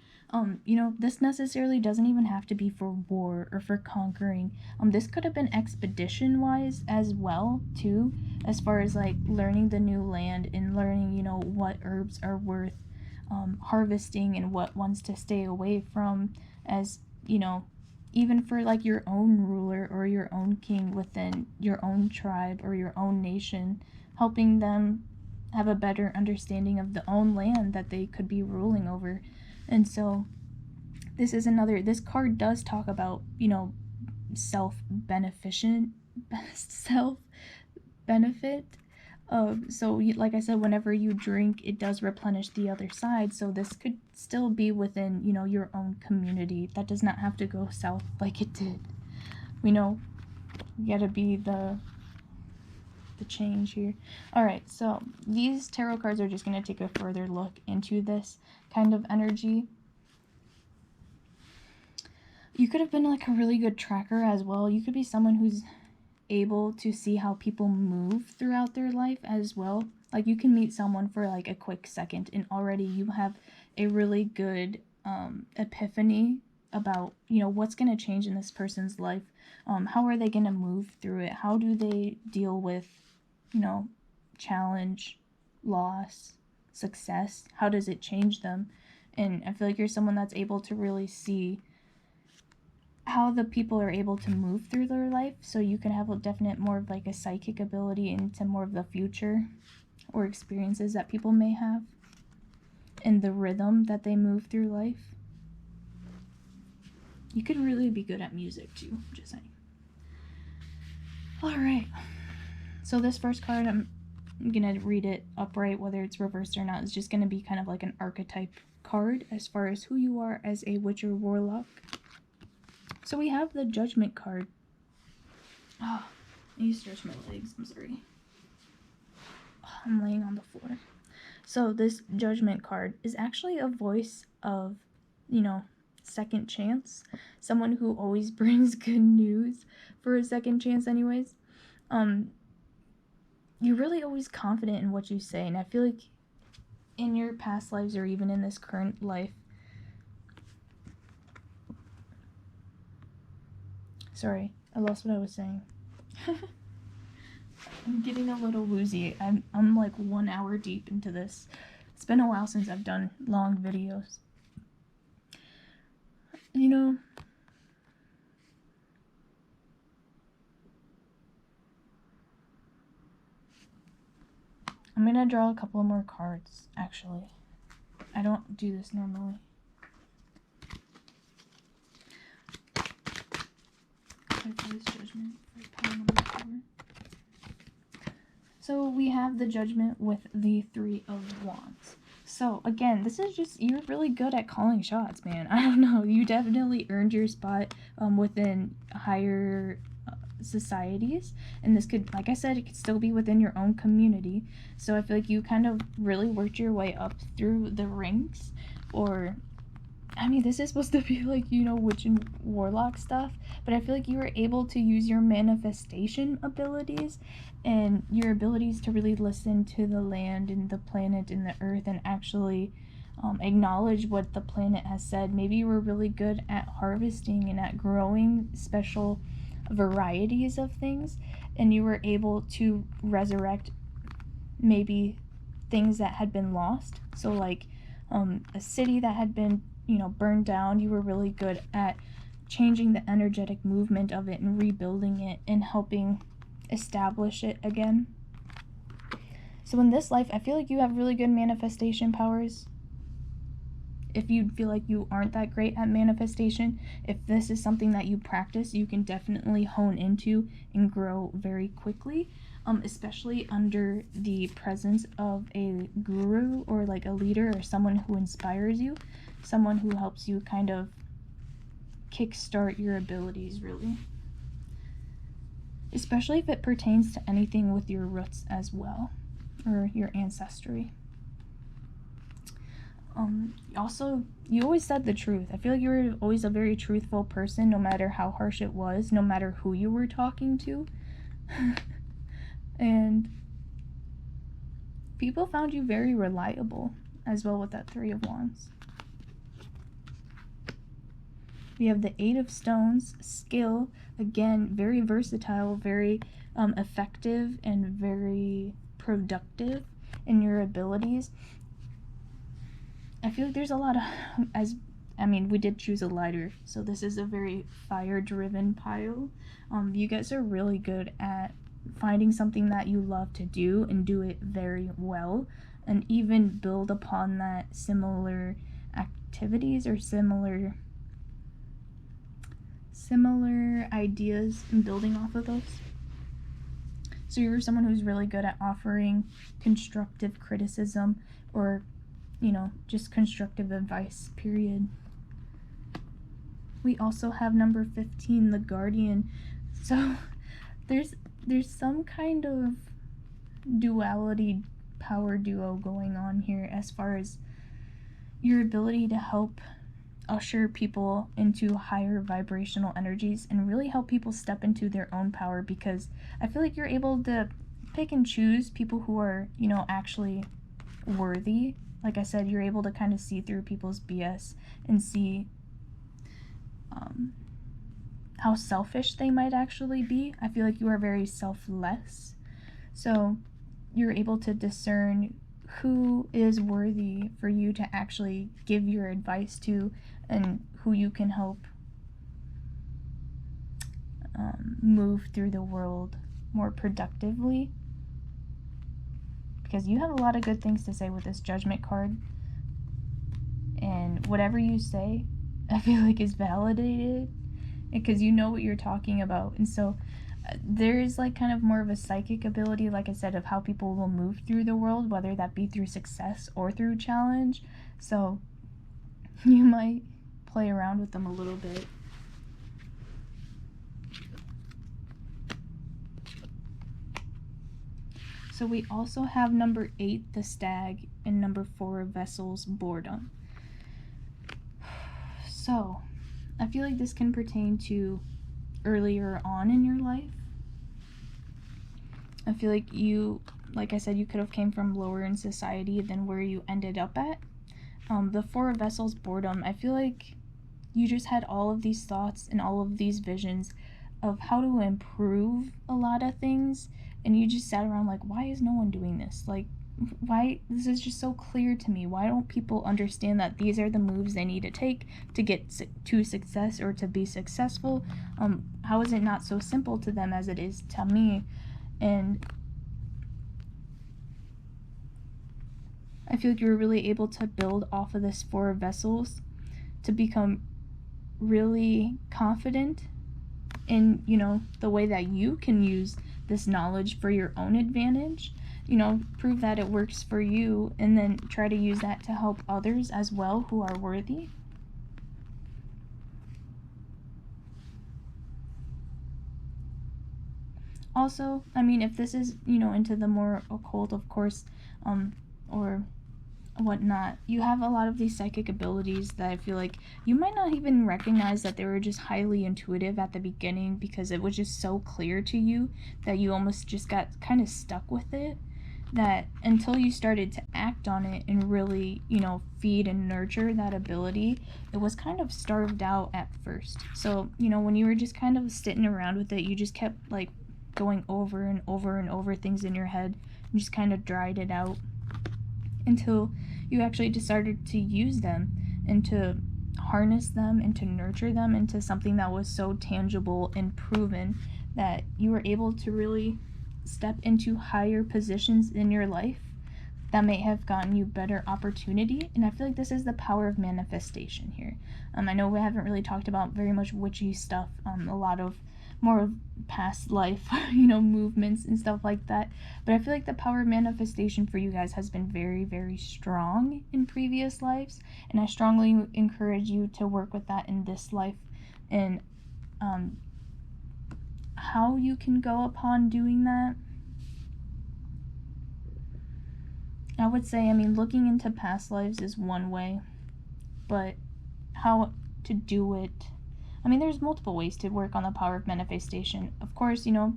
You know, this necessarily doesn't even have to be for war or for conquering. This could have been expedition-wise as well, too, as far as like learning the new land and learning, you know, what herbs are worth harvesting and what ones to stay away from, as, you know, even for like your own ruler or your own king within your own tribe or your own nation, helping them have a better understanding of the own land that they could be ruling over. And so this card does talk about, you know, self-benefit. So like I said, whenever you drink, it does replenish the other side. So this could still be within, you know, your own community. That does not have to go south like it did. We know you gotta be the change here. Alright, so these tarot cards are just going to take a further look into this kind of energy. You could have been like a really good tracker as well. You could be someone who's able to see how people move throughout their life as well. Like you can meet someone for like a quick second and already you have a really good epiphany about, you know, what's going to change in this person's life. How are they going to move through it? How do they deal with, you know, challenge, loss, success? How does it change them? And I feel like you're someone that's able to really see how the people are able to move through their life, so you can have a definite more of like a psychic ability into more of the future or experiences that people may have and the rhythm that they move through life. You could really be good at music too, just saying. Alright, so this first card, I'm gonna read it upright, whether it's reversed or not. It's just gonna be kind of like an archetype card as far as who you are as a witch or warlock. So we have the Judgment card. Oh, I need to stretch my legs. I'm sorry. Oh, I'm laying on the floor. So this Judgment card is actually a voice of, you know, second chance. Someone who always brings good news for a second chance anyways. You're really always confident in what you say, and I feel like in your past lives or even in this current life. Sorry, I lost what I was saying. I'm getting a little woozy. I'm like 1 hour deep into this. It's been a while since I've done long videos. You know, I'm gonna draw a couple more cards, actually. I don't do this normally. So we have the Judgment with the Three of Wands. So again, this is just, you're really good at calling shots, man. I don't know, you definitely earned your spot within higher societies, and this could, like I said, it could still be within your own community. So I feel like you kind of really worked your way up through the ranks. Or I mean, this is supposed to be like, you know, witch and warlock stuff, but I feel like you were able to use your manifestation abilities and your abilities to really listen to the land and the planet and the earth and actually acknowledge what the planet has said. Maybe you were really good at harvesting and at growing special varieties of things, and you were able to resurrect maybe things that had been lost. So like a city that had been, you know, burned down, you were really good at changing the energetic movement of it and rebuilding it and helping establish it again. So in this life, I feel like you have really good manifestation powers. If you feel like you aren't that great at manifestation, if this is something that you practice, you can definitely hone into and grow very quickly, especially under the presence of a guru or like a leader or someone who inspires you, someone who helps you kind of kickstart your abilities, really. Especially if it pertains to anything with your roots as well, or your ancestry. Also, you always said the truth. I feel like you were always a very truthful person, no matter how harsh it was, no matter who you were talking to. And people found you very reliable as well with that Three of Wands. We have the Eight of Stones, skill, again, very versatile, very effective, and very productive in your abilities. I feel like there's a lot of, we did choose a lighter, so this is a very fire-driven pile. You guys are really good at finding something that you love to do and do it very well, and even build upon that similar activities or similar ideas and building off of those. So you're someone who's really good at offering constructive criticism or, you know, just constructive advice, period. We also have number 15, the Guardian. So there's some kind of duality power duo going on here as far as your ability to help usher people into higher vibrational energies and really help people step into their own power, because I feel like you're able to pick and choose people who are, you know, actually worthy. Like I said, you're able to kind of see through people's BS and see how selfish they might actually be. I feel like you are very selfless. So you're able to discern who is worthy for you to actually give your advice to and who you can help move through the world more productively. Because you have a lot of good things to say with this Judgment card. And whatever you say, I feel like is validated. Because you know what you're talking about. And so there's like kind of more of a psychic ability, like I said, of how people will move through the world, whether that be through success or through challenge. So you might play around with them a little bit. So we also have number 8, the Stag, and number 4, vessels, boredom. So, I feel like this can pertain to earlier on in your life. I feel like you, like I said, you could have came from lower in society than where you ended up at. The 4 of vessels, boredom, I feel like you just had all of these thoughts and all of these visions of how to improve a lot of things, and you just sat around like, why is no one doing this? Like, why, this is just so clear to me. Why don't people understand that these are the moves they need to take to get to success or to be successful? How is it not so simple to them as it is to me? And I feel like you were really able to build off of this 4 of vessels to become really confident in, you know, the way that you can use this knowledge for your own advantage. You know, prove that it works for you, and then try to use that to help others as well who are worthy. Also, I mean, if this is, you know, into the more occult, of course, or whatnot, you have a lot of these psychic abilities that I feel like you might not even recognize that they were just highly intuitive at the beginning, because it was just so clear to you that you almost just got kind of stuck with it, that until you started to act on it and really, you know, feed and nurture that ability, it was kind of starved out at first. So, you know, when you were just kind of sitting around with it, you just kept like going over and over and over things in your head and just kind of dried it out until you actually just started to use them and to harness them and to nurture them into something that was so tangible and proven that you were able to really step into higher positions in your life that may have gotten you better opportunity. And I feel like this is the power of manifestation here. I know we haven't really talked about very much witchy stuff, a lot of more of past life, you know, movements and stuff like that. But I feel like the power of manifestation for you guys has been very, very strong in previous lives. And I strongly encourage you to work with that in this life. And how you can go upon doing that, I would say, I mean, looking into past lives is one way, but how to do it, I mean, there's multiple ways to work on the power of manifestation. Of course, you know,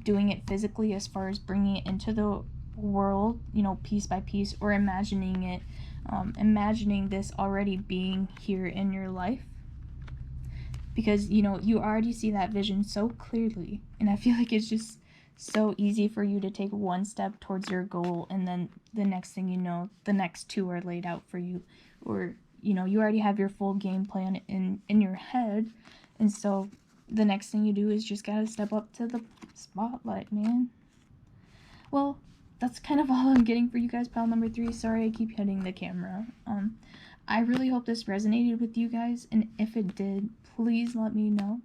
doing it physically as far as bringing it into the world, you know, piece by piece, or imagining it, imagining this already being here in your life. Because, you know, you already see that vision so clearly, and I feel like it's just so easy for you to take one step towards your goal, and then the next thing you know, the next 2 are laid out for you, or, you know, you already have your full game plan in your head, and so the next thing you do is just gotta step up to the spotlight, man. Well, that's kind of all I'm getting for you guys, pile number 3. Sorry I keep hitting the camera. I really hope this resonated with you guys, and if it did, please let me know.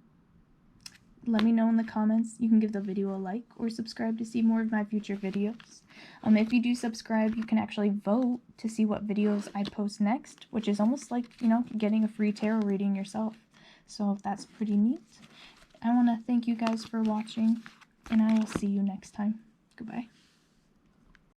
Let me know in the comments. You can give the video a like or subscribe to see more of my future videos. If you do subscribe, you can actually vote to see what videos I post next, which is almost like, you know, getting a free tarot reading yourself. So that's pretty neat. I want to thank you guys for watching, and I will see you next time. Goodbye.